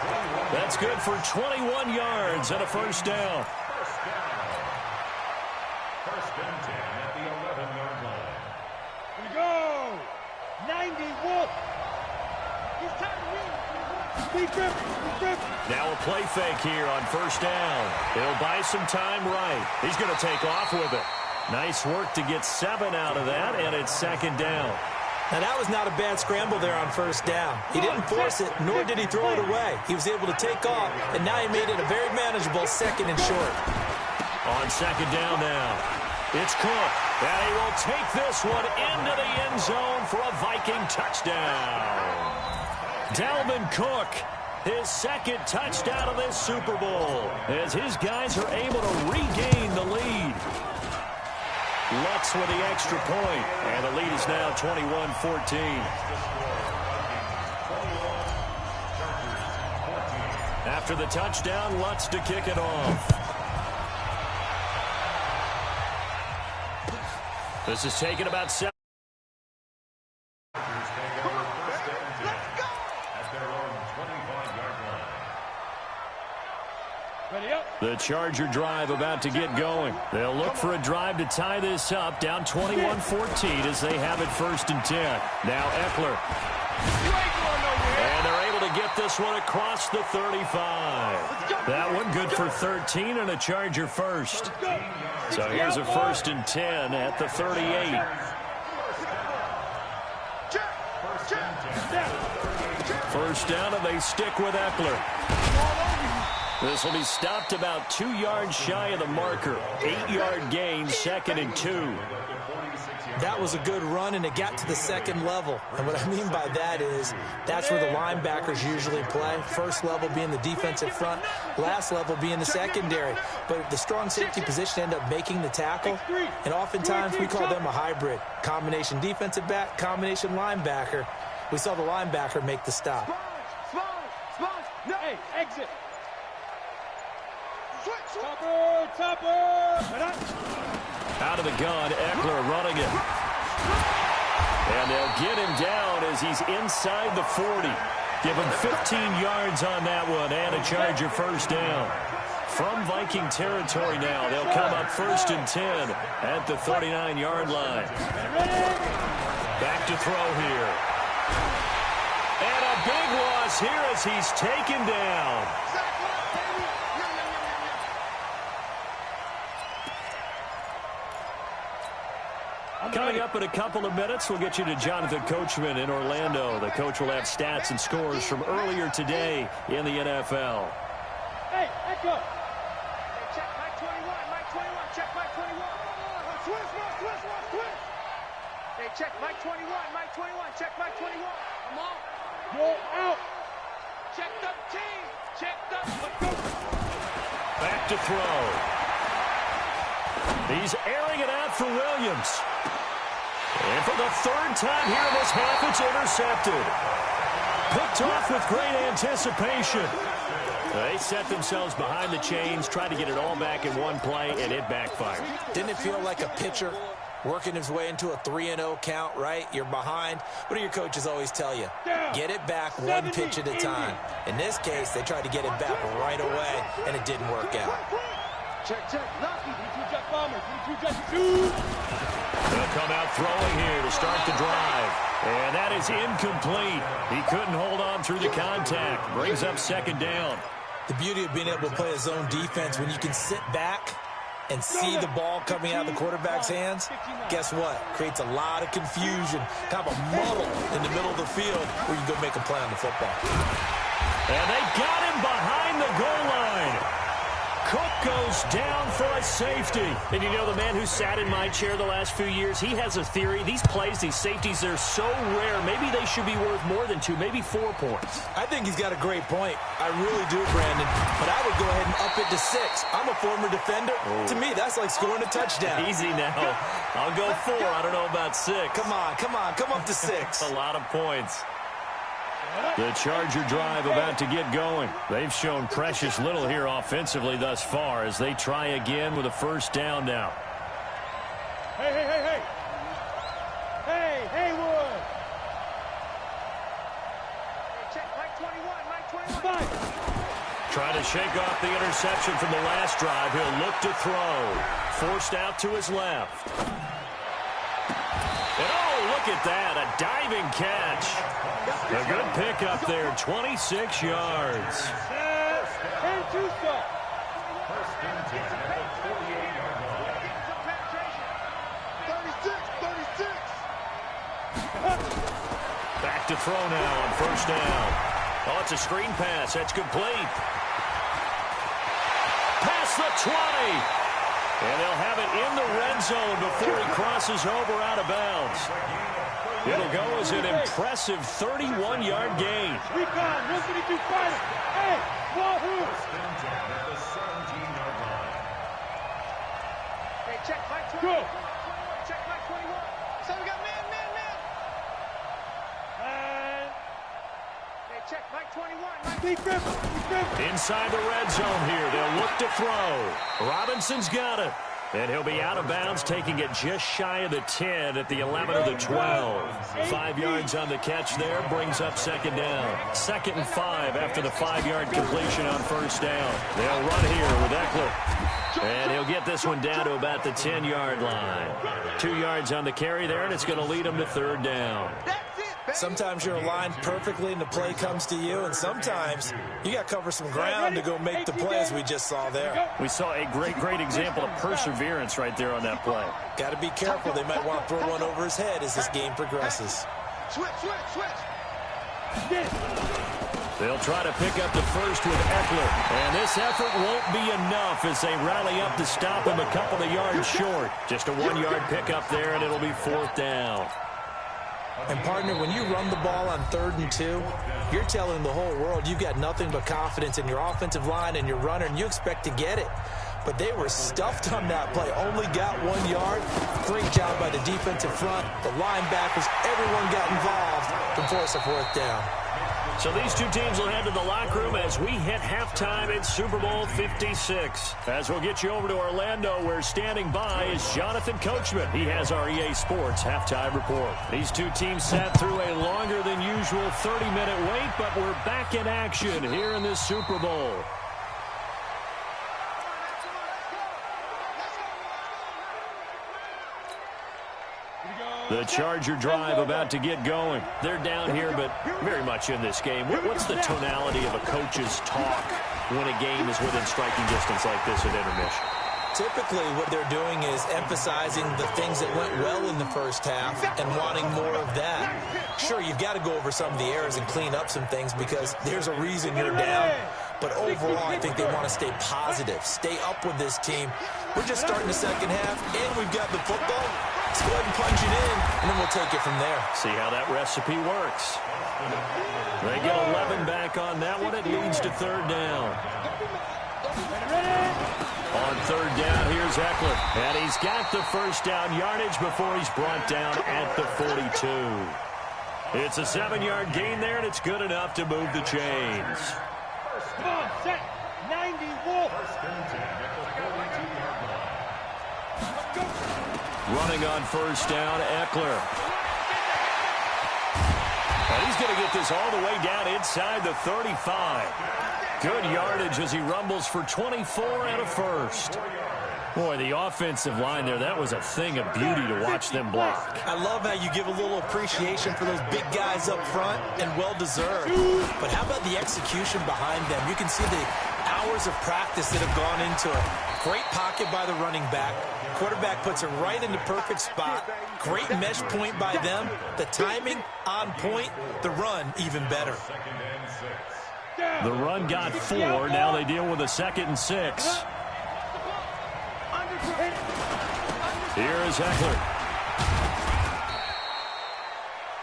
That's good for 21 yards and a first down. First and 10 at the 11-yard line. Here we go. 91. He's time to win. Speed grip. Now a play fake here on first down. He'll buy some time right. He's going to take off with it. Nice work to get 7 out of that, and it's second down. Now, that was not a bad scramble there on first down. He didn't force it, nor did he throw it away. He was able to take off, and now he made it a very manageable second and short. On second down now, it's Cook. And he will take this one into the end zone for a Viking touchdown. Dalvin Cook, his second touchdown of this Super Bowl, as his guys are able to regain the lead. Lutz with the extra point, and the lead is now 21-14. After the touchdown, Lutz to kick it off. This is taken about 7. The Charger drive about to get going. They'll look for a drive to tie this up, down 21-14 as they have it first and 10. Now Eckler. And they're able to get this one across the 35. That one good for 13 and a Charger first. So here's a first and 10 at the 38. First down, and they stick with Eckler. This will be stopped about 2 yards shy of the marker. 8-yard gain, second and 2. That was a good run, and it got to the second level. And what I mean by that is that's where the linebackers usually play. First level being the defensive front, last level being the secondary. But the strong safety position ended up making the tackle, and oftentimes we call them a hybrid. Combination defensive back, combination linebacker. We saw the linebacker make the stop. Hey, exit. Topper. Out of the gun, Eckler running it. And they'll get him down as he's inside the 40. Give him 15 yards on that one and a Charger first down. From Viking territory now, they'll come up first and 10 at the 39-yard line. Back to throw here. And a big loss here as he's taken down. Coming up in a couple of minutes, we'll get you to Jonathan Coachman in Orlando. The coach will have stats and scores from earlier today in the NFL. Hey, Echo. Hey, check Mike 21, Mike 21, check Mike 21. Twist. Hey, check Mike 21, Mike 21, check Mike 21. Come on. Go out. Check the team. Check the. Back to throw. He's airing it out for Williams. And for the third time here in this half, it's intercepted. Picked off with great anticipation. They set themselves behind the chains, tried to get it all back in one play, and it backfired. Didn't it feel like a pitcher working his way into a 3-0 count, right? You're behind. What do your coaches always tell you? Get it back one pitch at a time. In this case, they tried to get it back right away, and it didn't work out. Check. Lucky. 2 Jack Bombers. 2 Jack 2. They'll come out throwing here to start the drive. And that is incomplete. He couldn't hold on through the contact. Brings up second down. The beauty of being able to play a zone defense when you can sit back and see the ball coming out of the quarterback's hands, guess what? Creates a lot of confusion, kind of a muddle in the middle of the field where you can go make a play on the football. And they got him behind the goal line. Cook goes down for a safety. And you know, the man who sat in my chair the last few years, he has a theory. These plays, these safeties, they're so rare. Maybe they should be worth more than 2, maybe 4 points. I think he's got a great point. I really do, Brandon. But I would go ahead and up it to 6. I'm a former defender. Oh. To me, that's like scoring a touchdown. Easy now. I'll go 4. I don't know about 6. Come on. Come up to 6. A lot of points. The Charger drive about to get going. They've shown precious little here offensively thus far as they try again with a first down now. Hey, Haywood. Hey, check Mike 21, Mike 21. Trying to shake off the interception from the last drive. He'll look to throw. Forced out to his left. And oh, look at that. A diving catch. A good pickup there. 26 yards. And two stop. First and 10 at the 48-yard line. 36. Back to throw now on first down. Oh, it's a screen pass. That's complete. Past the 20. And they'll have it in the red zone before he crosses over out of bounds. It'll go as an impressive 31-yard gain. Recon, 152 fighter. Hey, Wahoo! First and 10 at the 17-yard line. Hey, check Mike 21. Go. Check Mike 21. So we got man. And Hey, check Mike 21. defense. Inside the red zone here. They'll look to throw. Robinson's got it. And he'll be out of bounds, taking it just shy of the 10 at the 11 or the 12. 5 yards on the catch there, brings up second down. 2nd and 5 after the 5-yard completion on first down. They'll run here with Eckler. And he'll get this one down to about the 10-yard line. 2 yards on the carry there, and it's going to lead him to third down. Sometimes you're aligned perfectly and the play comes to you, and sometimes you got to cover some ground to go make the play, as we just saw there. We saw a great example of perseverance right there on that play. Got to be careful. They might want to throw one over his head as this game progresses. Switch. They'll try to pick up the first with Eckler. And this effort won't be enough as they rally up to stop him a couple of yards short. Just a 1-yard pickup there, and it'll be fourth down. And, partner, when you run the ball on 3rd and 2, you're telling the whole world you've got nothing but confidence in your offensive line and your runner, and you expect to get it. But they were stuffed on that play, only got 1 yard. Great job by the defensive front, the linebackers, everyone got involved to force a fourth down. So these two teams will head to the locker room as we hit halftime in Super Bowl 56. As we'll get you over to Orlando, where standing by is Jonathan Coachman. He has our EA Sports halftime report. These two teams sat through a longer than usual 30-minute wait, but we're back in action here in this Super Bowl. The Charger drive about to get going. They're down here, but very much in this game. What's the tonality of a coach's talk when a game is within striking distance like this at intermission? Typically, what they're doing is emphasizing the things that went well in the first half and wanting more of that. Sure, you've got to go over some of the errors and clean up some things because there's a reason you're down. But overall, I think they want to stay positive, stay up with this team. We're just starting the second half, and we've got the football. Let's go ahead and punch it in, and then we'll take it from there. See how that recipe works. They get 11 back on that one. It leads to third down. On third down, here's Eckler. And he's got the first down yardage before he's brought down at the 42. It's a 7-yard gain there, and it's good enough to move the chains. Come on, set. 90 Wolf. Running on first down, Eckler. And he's going to get this all the way down inside the 35. Good yardage as he rumbles for 24 and a first. Boy, the offensive line there, that was a thing of beauty to watch them block. I love how you give a little appreciation for those big guys up front, and well-deserved. But how about the execution behind them? You can see the hours of practice that have gone into it. Great pocket by the running back. Quarterback puts it right in the perfect spot. Great mesh point by them. The timing on point. The run even better. The run got 4. Now they deal with a 2nd and 6. Here is Eckler.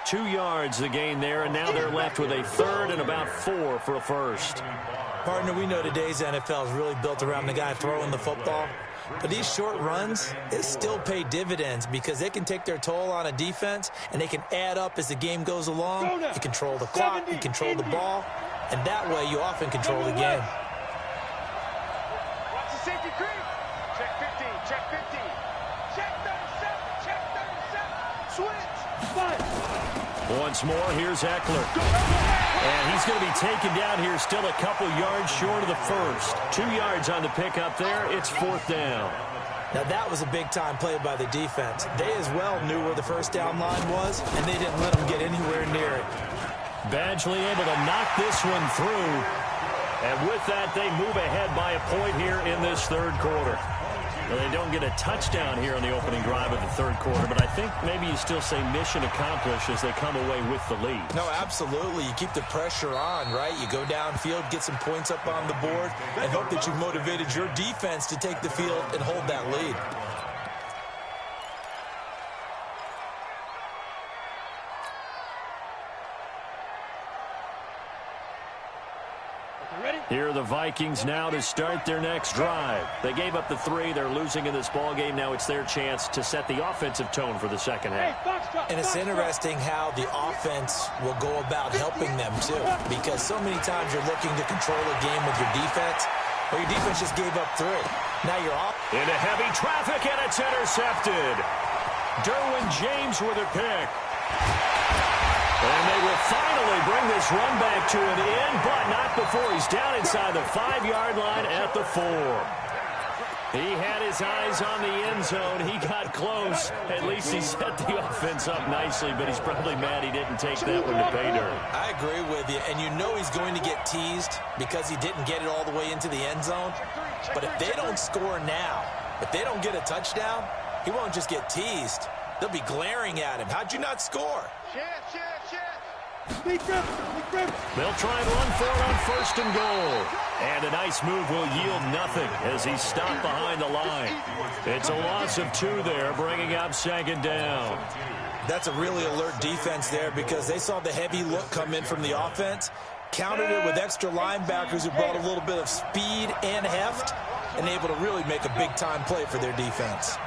2 yards the gain there, and now they're left with a third and about 4 for a first. Partner, we know today's NFL is really built around the guy throwing the football. But these short runs, they still pay dividends because they can take their toll on a defense, and they can add up as the game goes along. You control the clock, you control the ball, and that way you often control the game. Watch the safety creep. Check 15, check 15. Check 37, check 37. Switch. 5. Once more, here's Eckler. And he's going to be taken down here still a couple yards short of the first. 2 yards on the pickup there. It's 4th down. Now, that was a big-time play by the defense. They as well knew where the first down line was, and they didn't let them get anywhere near it. Badgley able to knock this one through. And with that, they move ahead by a point here in this third quarter. Well, they don't get a touchdown here in the opening drive of the third quarter, but I think maybe you still say mission accomplished as they come away with the lead. No, absolutely. You keep the pressure on, right? You go downfield, get some points up on the board, and hope that you motivated your defense to take the field and hold that lead. Here are the Vikings now to start their next drive. They gave up the 3. They're losing in this ballgame. Now it's their chance to set the offensive tone for the second half. And it's interesting how the offense will go about helping them, too, because so many times you're looking to control a game with your defense, or your defense just gave up 3. Now you're off. Into heavy traffic, and it's intercepted. Derwin James with a pick. And they will finally bring this run back to an end, but not before he's down inside the 5-yard line at the 4. He had his eyes on the end zone. He got close. At least he set the offense up nicely, but he's probably mad he didn't take that one to pay dirt. I agree with you, and you know he's going to get teased because he didn't get it all the way into the end zone. But if they don't score now, if they don't get a touchdown, he won't just get teased. They'll be glaring at him. How'd you not score? They'll try and run for it on 1st and goal. And a nice move will yield nothing as he's stopped behind the line. It's a loss of 2 there, bringing up 2nd down. That's a really alert defense there because they saw the heavy look come in from the offense, countered it with extra linebackers who brought a little bit of speed and heft, and able to really make a big-time play for their defense.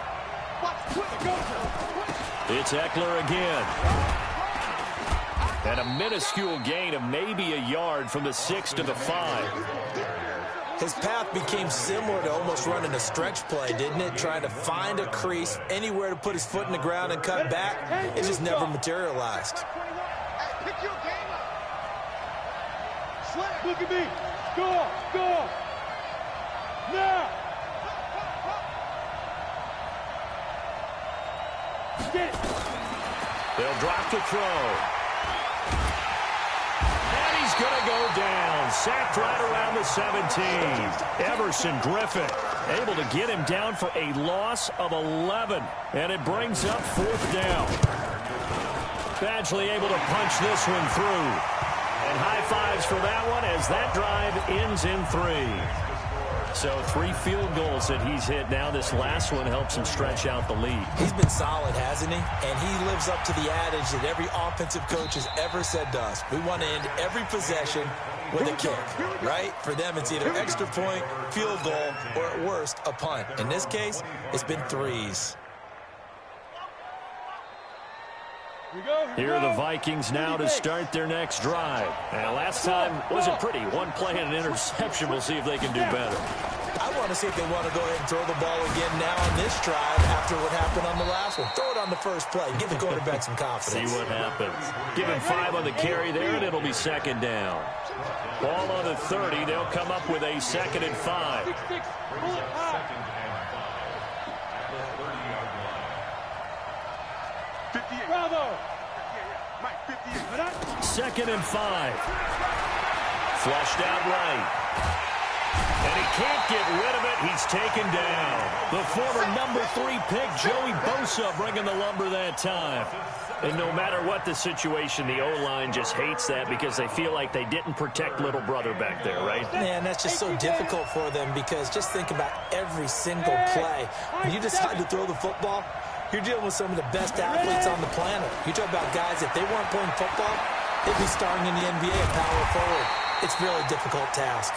It's Eckler again. And a minuscule gain of maybe a yard from the 6 to the 5. His path became similar to almost running a stretch play, didn't it? Trying to find a crease, anywhere to put his foot in the ground and cut back. It just never materialized. Look at me. Go. Now. Get it. They'll drop to throw. He's going to go down. Sacked right around the 17. Everson Griffin able to get him down for a loss of 11. And it brings up 4th down. Badgley able to punch this one through. And high fives for that one as that drive ends in 3. So 3 field goals that he's hit now. This last one helps him stretch out the lead. He's been solid, hasn't he? And he lives up to the adage that every offensive coach has ever said to us. We want to end every possession with a kick, right? For them, it's either extra point, field goal, or at worst, a punt. In this case, it's been 3s. Here are the Vikings now to start their next drive. And last time wasn't pretty. 1 play and an interception. We'll see if they can do better. I want to see if they want to go ahead and throw the ball again now on this drive after what happened on the last one. Throw it on the first play. Give the quarterback some confidence. See what happens. Give him 5 on the carry there, and it'll be 2nd down. Ball on the 30. They'll come up with a 2nd and 5. Bravo. 2nd and 5. Flushed out right. And he can't get rid of it. He's taken down. The former number 3 pick, Joey Bosa, bringing the lumber that time. And no matter what the situation, the O-line just hates that because they feel like they didn't protect little brother back there, right? Man, that's just so difficult for them because just think about every single play. When you decide to throw the football, you're dealing with some of the best athletes on the planet. You talk about guys, if they weren't playing football, they'd be starring in the NBA at power forward. It's a really difficult task.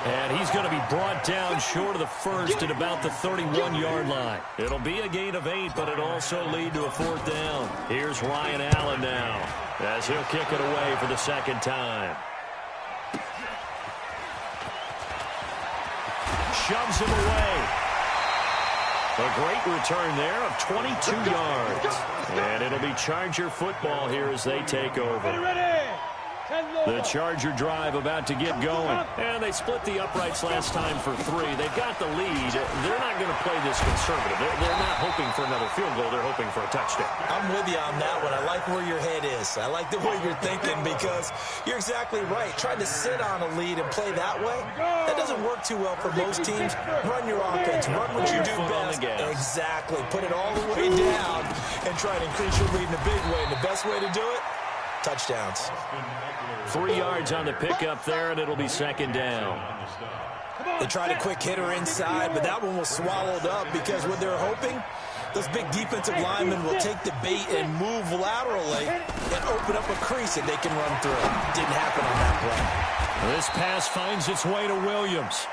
And he's going to be brought down short of the first at about the 31-yard line. It'll be a gain of 8, but it'll also lead to a 4th down. Here's Ryan Allen now as he'll kick it away for the 2nd time. Shoves him away. A great return there of 22 yards. And it'll be Charger football here as they take over. The Charger drive about to get going. And they split the uprights last time for 3. They've got the lead. They're not going to play this conservative. They're not hoping for another field goal. They're hoping for a touchdown. I'm with you on that one. I like where your head is. I like the way you're thinking because you're exactly right. Trying to sit on a lead and play that way, that doesn't work too well for most teams. Run your offense. Run what you do best. Exactly. Put it all the way down and try to increase your lead in a big way. And the best way to do it, touchdowns. 3 yards on the pickup there, and it'll be second down. They tried a quick hitter inside, but that one was swallowed up because what they're hoping, those big defensive linemen will take the bait and move laterally and open up a crease that they can run through. Didn't happen on that play. This pass finds its way to Williams.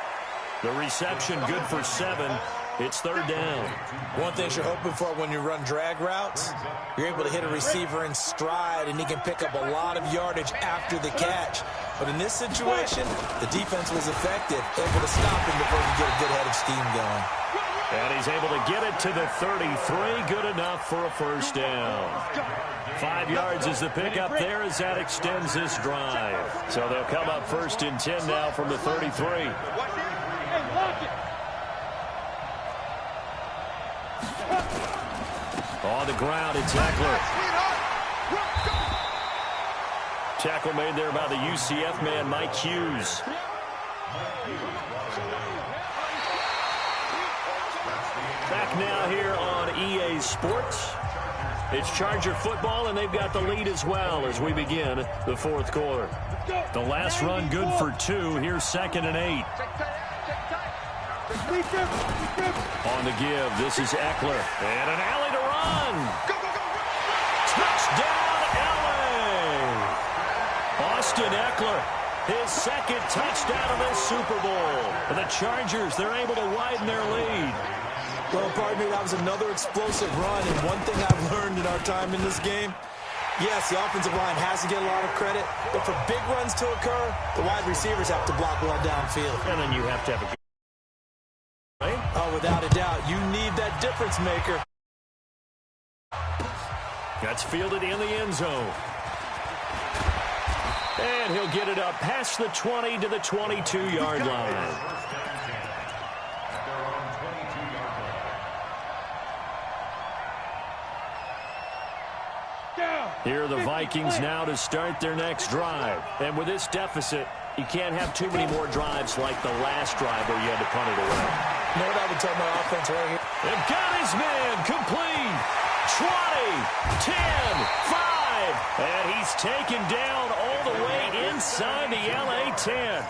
The reception good for 7. It's third down. One thing you're hoping for when you run drag routes, you're able to hit a receiver in stride, and he can pick up a lot of yardage after the catch. But in this situation, the defense was effective, able to stop him before he could get a good head of steam going. And he's able to get it to the 33. Good enough for a first down. 5 yards is the pickup there as that extends this drive. So they'll come up first and 10 now from the 33. On the ground, it's Eckler. Tackle made there by the UCF man, Mike Hughes. Back now here on EA Sports. It's Charger football, and they've got the lead as well as we begin the fourth quarter. The last run good for 2. Here's 2nd and 8. On the give, this is Eckler. And an alley to run. Touchdown, LA. Austin Eckler, his 2nd touchdown of this Super Bowl. And the Chargers, they're able to widen their lead. Well, pardon me, that was another explosive run. And one thing I've learned in our time in this game, yes, the offensive line has to get a lot of credit. But for big runs to occur, the wide receivers have to block well downfield. And then you have to have a good. Oh, without a doubt, you need that difference maker. That's fielded in the end zone. And he'll get it up past the 20 to the 22-yard line. Here are the Vikings now to start their next drive. And with this deficit, you can't have too many more drives like the last drive where you had to punt it away. You know what I would tell my offense right here? They've got his man complete. 20, 10, 5. And he's taken down all the way inside the LA 10.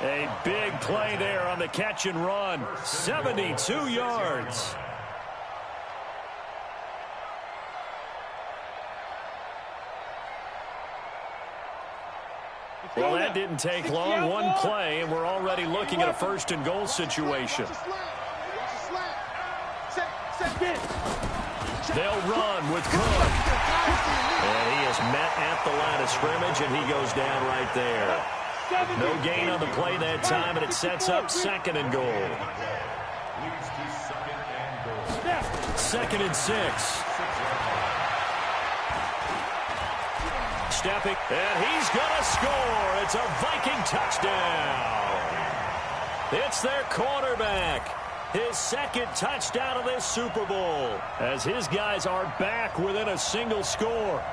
A big play there on the catch and run. 72 yards. Well, that didn't take long. One play, and we're already looking at a first and goal situation. They'll run with Cook. And he is met at the line of scrimmage, and he goes down right there. No gain on the play that time, and it sets up 2nd and goal. 2nd and 6. Stepping, and he's going to score. It's a Viking touchdown. It's their quarterback. His 2nd touchdown of this Super Bowl as his guys are back within a single score.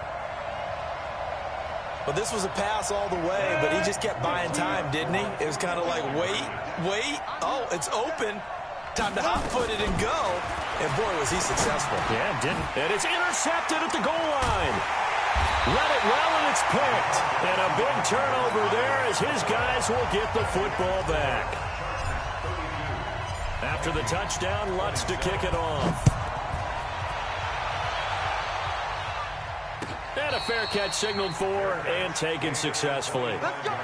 Well, this was a pass all the way, but he just kept buying time, didn't he? It was kind of like, wait. Oh, it's open. Time to hot-foot it and go. And, boy, was he successful. Yeah, didn't. And it's intercepted at the goal line. Read it well, and it's picked. And a big turnover there as his guys will get the football back. After the touchdown, Lutz to kick it off. And a fair catch signaled for and taken successfully. Let's go.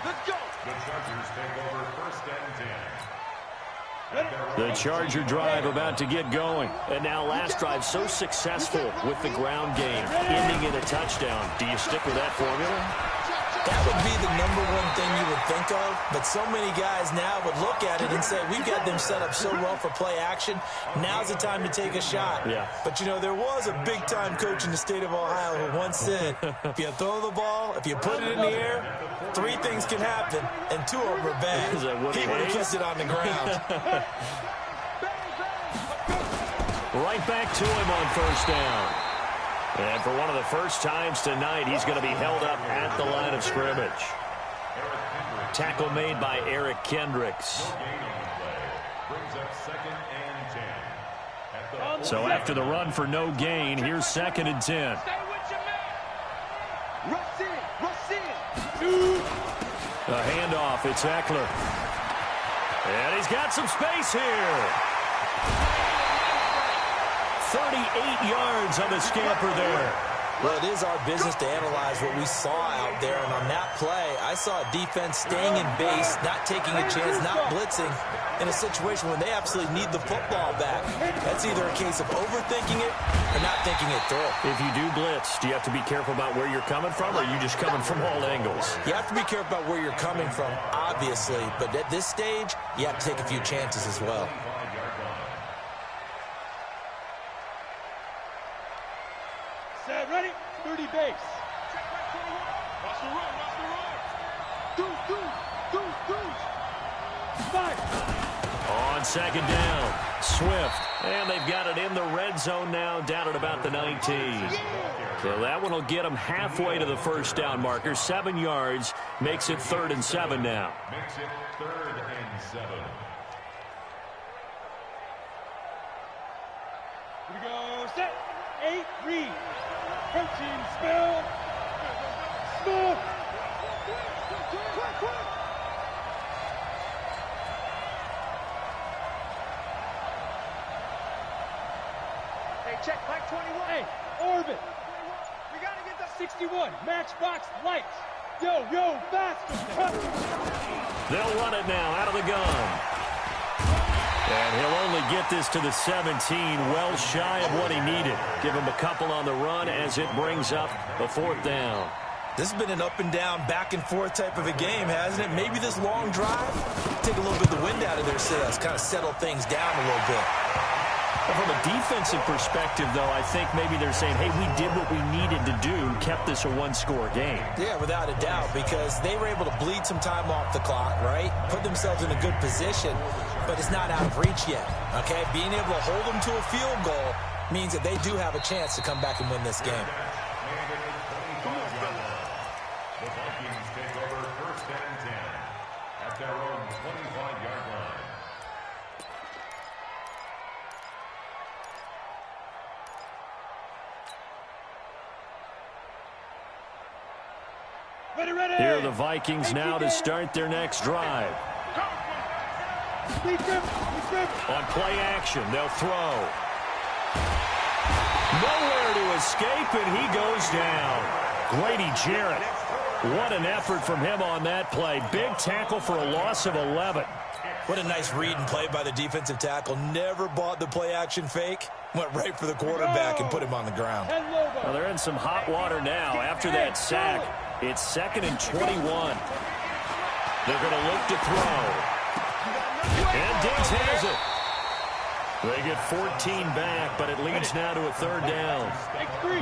Let's go. The Chargers take over 1st and 10. The Charger drive about to get going. And now last drive so successful with the ground game, ending in a touchdown. Do you stick with that formula? That would be the number one thing you would think of, but so many guys now would look at it and say, we've got them set up so well for play action, now's the time to take a shot. Yeah. But, you know, there was a big-time coach in the state of Ohio who once said, if you throw the ball, if you put it in the air, 3 things can happen, and 2 of them are bad. He would have kissed it on the ground. Right back to him on first down. And for one of the first times tonight, he's going to be held up at the line of scrimmage. Tackle made by Eric Kendricks. So after the run for no gain, here's 2nd and 10. A handoff, it's Eckler. And he's got some space here. 38 yards on the scamper there. Well, it is our business to analyze what we saw out there, and on that play, I saw a defense staying in base, not taking a chance, not blitzing, in a situation when they absolutely need the football back. That's either a case of overthinking it or not thinking it through. If you do blitz, do you have to be careful about where you're coming from, or are you just coming from all angles? You have to be careful about where you're coming from, obviously, but at this stage, you have to take a few chances as well. Set, ready, 30 base. Watch the run, watch the run. Do. Fire. On 2nd down, Swift. And they've got it in the red zone now, down at about the 19. So that one will get them halfway to the first down marker. 7 yards, makes it 3rd and 7 now. Makes it 3rd and 7. Here we go, set, 8, read. Protein, smell. Smell. Quick. Hey, check, Mike 21. Hey, orbit. We got to get the 61, matchbox lights. Yo, faster. They'll run it now out of the gun. And he'll only get this to the 17, well shy of what he needed. Give him a couple on the run as it brings up the 4th down. This has been an up and down, back and forth type of a game, hasn't it? Maybe this long drive, take a little bit of the wind out of their sails, kind of settle things down a little bit. From a defensive perspective, though, I think maybe they're saying, hey, we did what we needed to do, kept this a 1-score game. Yeah, without a doubt, because they were able to bleed some time off the clock, right? Put themselves in a good position, but it's not out of reach yet, okay? Being able to hold them to a field goal means that they do have a chance to come back and win this game. The Vikings take over 1st and 10 at their own 25-yard line. Ready. Here are the Vikings now to start their next drive. On play action, they'll throw. Nowhere to escape, and he goes down. Grady Jarrett. What an effort from him on that play. Big tackle for a loss of 11. What a nice read and play by the defensive tackle. Never bought the play action fake. Went right for the quarterback and put him on the ground. Well, they're in some hot water now. After that sack, it's 2nd and 21. They're going to look to throw. And Diggs has it. They get 14 back, but it leads now to a 3rd down.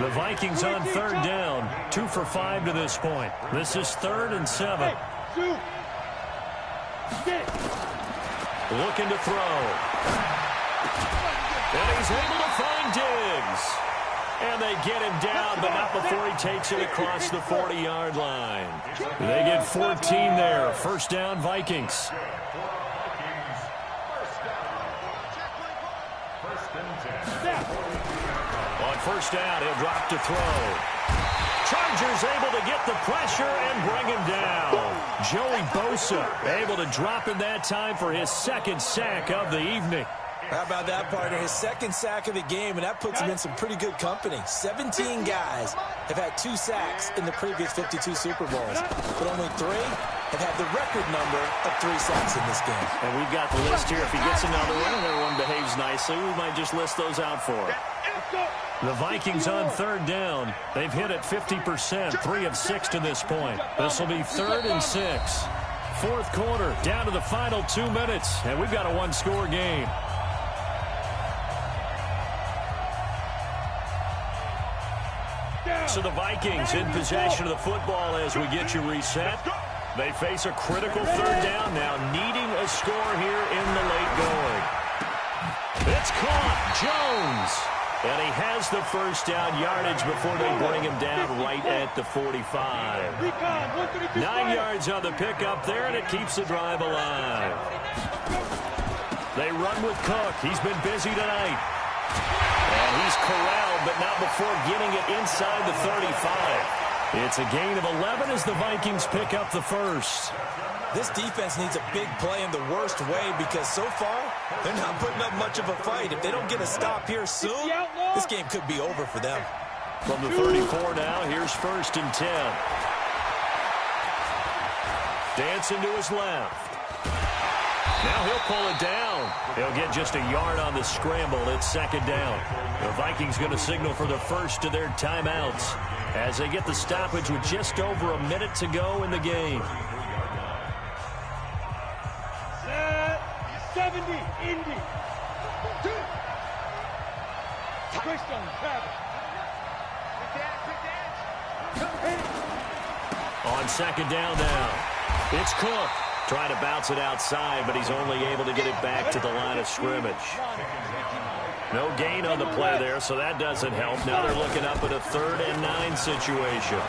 The Vikings on 3rd down, 2 for 5 to this point. This is 3rd and 7. Looking to throw. And he's able to find Diggs. And they get him down, but not before he takes it across the 40-yard line. They get 14 there. First down, Vikings. On first down, he'll drop to throw. Chargers able to get the pressure and bring him down. Joey Bosa able to drop in that time for his 2nd sack of the evening. How about that, partner? His 2nd sack of the game, and that puts him in some pretty good company. 17 guys have had 2 sacks in the previous 52 Super Bowls, but only 3 have had the record number of 3 sacks in this game. And we've got the list here. If he gets another one and everyone behaves those nicely. We might just list those out for him. The Vikings on third down. They've hit it 50%, 3 of 6 to this point. This will be 3rd and 6. Fourth quarter, down to the final 2 minutes, and we've got a one-score game. So the Vikings in possession of the football as we get you reset. They face a critical third down now, needing a score here in the late going. It's caught. Jones. And he has the first down yardage before they bring him down right at the 45. 9 yards on the pickup there, and it keeps the drive alive. They run with Cook. He's been busy tonight. And he's corralled, but not before getting it inside the 35. It's a gain of 11 as the Vikings pick up the first. This defense needs a big play in the worst way because so far, they're not putting up much of a fight. If they don't get a stop here soon, this game could be over for them. From the 34 now, here's 1st and 10. Dancing to his left. Now he'll pull it down. He'll get just a yard on the scramble. It's 2nd down. The Vikings going to signal for the first of their timeouts as they get the stoppage with just over a minute to go in the game. 70, Indy. Christian, Travis. On 2nd down now. It's Cook. Trying to bounce it outside, but he's only able to get it back to the line of scrimmage. No gain on the play there, so that doesn't help. Now they're looking up at a 3rd and 9 situation.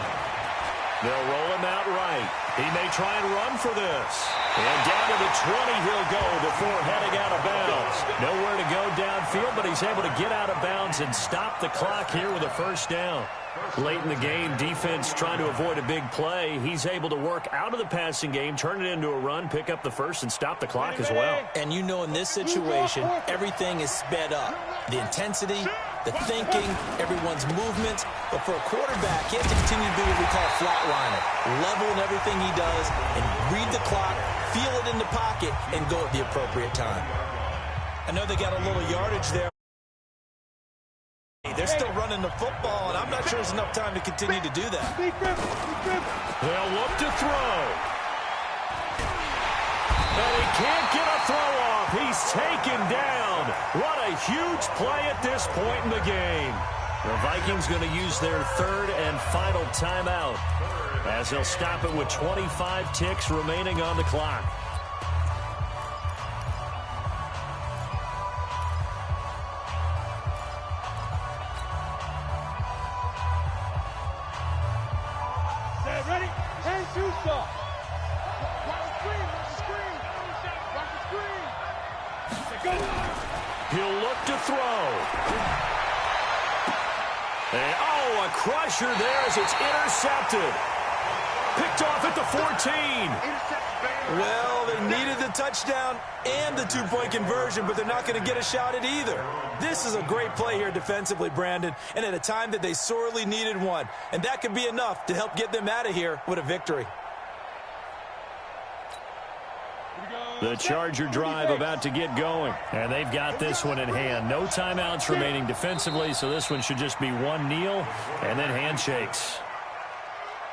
They'll roll him out right. He may try and run for this. And down to the 20 he'll go before heading out of bounds. Nowhere to go downfield, but he's able to get out of bounds and stop the clock here with a 1st down. Late in the game, defense trying to avoid a big play. He's able to work out of the passing game, turn it into a run, pick up the first, and stop the clock as well. And you know in this situation, everything is sped up. The intensity, the thinking, everyone's movement. But for a quarterback, he has to continue to do what we call flatliner. Level in everything he does and read the clock, feel it in the pocket, and go at the appropriate time. I know they got a little yardage there. They're still running the football, and I'm not sure there's enough time to continue to do that. They'll look to throw. And he can't get a throw off. He's taken down. What a huge play at this point in the game. The Vikings going to use their 3rd and final timeout as they'll stop it with 25 ticks remaining on the clock. Ready? And shoot off. Watch the screen. Watch the screen. Watch the screen. Go. He'll look to throw. And, oh, a crusher there as it's intercepted. Picked off at the 14. Well, they needed the touchdown and the 2-point conversion, but they're not going to get a shot at either. This is a great play here defensively, Brandon, and at a time that they sorely needed one. And that could be enough to help get them out of here with a victory. The Charger drive about to get going, and they've got this one in hand. No timeouts remaining defensively, so this one should just be one kneel and then handshakes.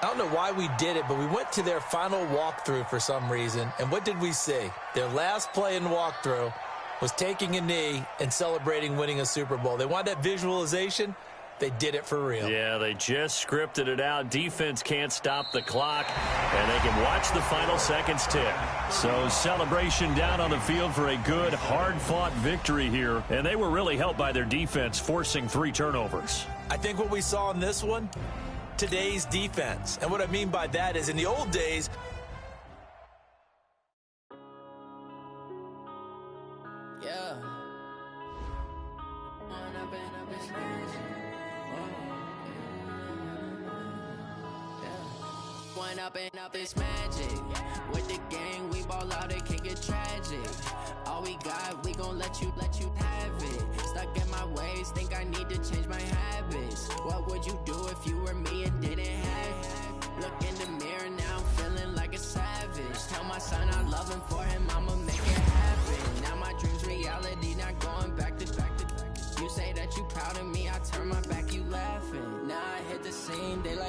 I don't know why we did it, but we went to their final walkthrough for some reason, and what did we see? Their last play in walkthrough was taking a knee and celebrating winning a Super Bowl. They want that visualization. They did it for real. Yeah, they just scripted it out. Defense can't stop the clock, and they can watch the final seconds tick. So celebration down on the field for a good, hard-fought victory here, and they were really helped by their defense forcing 3 turnovers. I think what we saw in this one, today's defense. And what I mean by that is in the old days, up this magic. With the gang, we ball out, it can get tragic. All we got, we gon' let you have it. Stuck in my ways, think I need to change my habits. What would you do if you were me and didn't have it? Look in the mirror now, I'm feeling like a savage. Tell my son I love him, for him I'ma make it happen. Now my dream's reality, not going back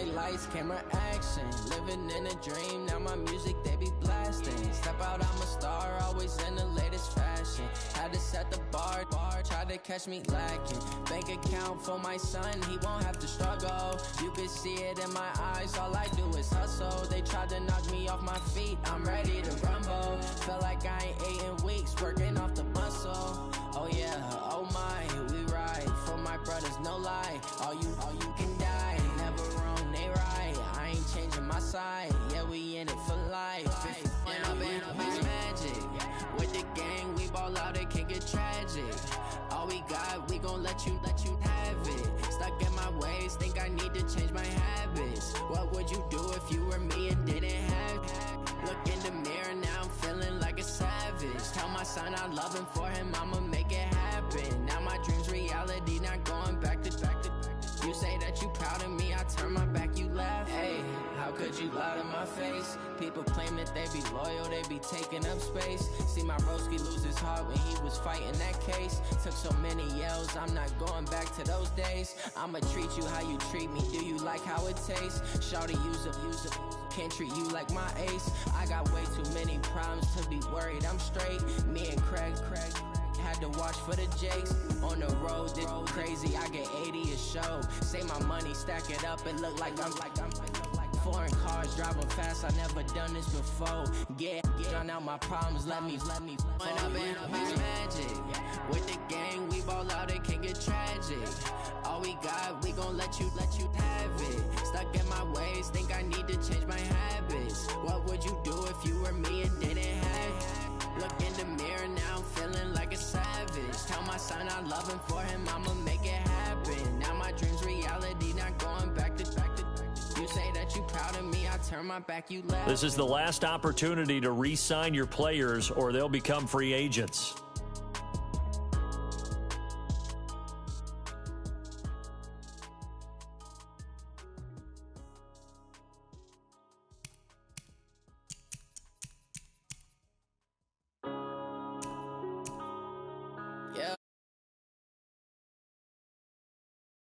bright lights, camera action. Living in a dream, now my music they be blasting. Step out, I'm a star, always in the latest fashion. Had to set the bar, try to catch me lacking. Bank account for my son, he won't have to struggle. You can see it in my eyes, all I do is hustle. They tried to knock me off my feet, I'm ready to rumble. Felt like I ain't ate in weeks, working off the muscle. Oh yeah, oh my, we ride for my brothers, no lie. All you can die, never wrong, they right. I ain't changing my side, yeah, we in it for life. When I'm in magic, with the gang, we ball out, it can get tragic. All we got, we gon' let you have it. Stuck in my ways, think I need to change my habits. What would you do if you were me and didn't have it? Look in the mirror, now I'm feeling like a savage. Tell my son I love him, for him I'ma make it happen. Now my dream's reality, not going back to. You say that you proud of me, I turn my back, you laugh. Hey, how could you lie to my face? People claim that they be loyal, they be taking up space. See my broski lose his heart when he was fighting that case. Took so many yells, I'm not going back to those days. I'ma treat you how you treat me, do you like how it tastes? Shawty, use it, can't treat you like my ace. I got way too many problems to be worried, I'm straight. Me and Craig had to watch for the Jakes. On the road, this crazy, I get 80 a show. Say my money, stack it up, it look like I'm foreign cars, driving fast, I never done this before. Get drown out my problems, let me When I'm in magic, with the gang, we ball out, it can get tragic. All we got, we gon' let you have it. Stuck in my ways, think I need to change my habits. What would you do if you were me and didn't have it? Look in the mirror, now I'm feeling like a savage. Tell my son I love him, for him I'ma make it happen. Now my dream's reality, not going back to. You say that you proud of me, I turn my back, you laugh. This is the last opportunity to re-sign your players or they'll become free agents.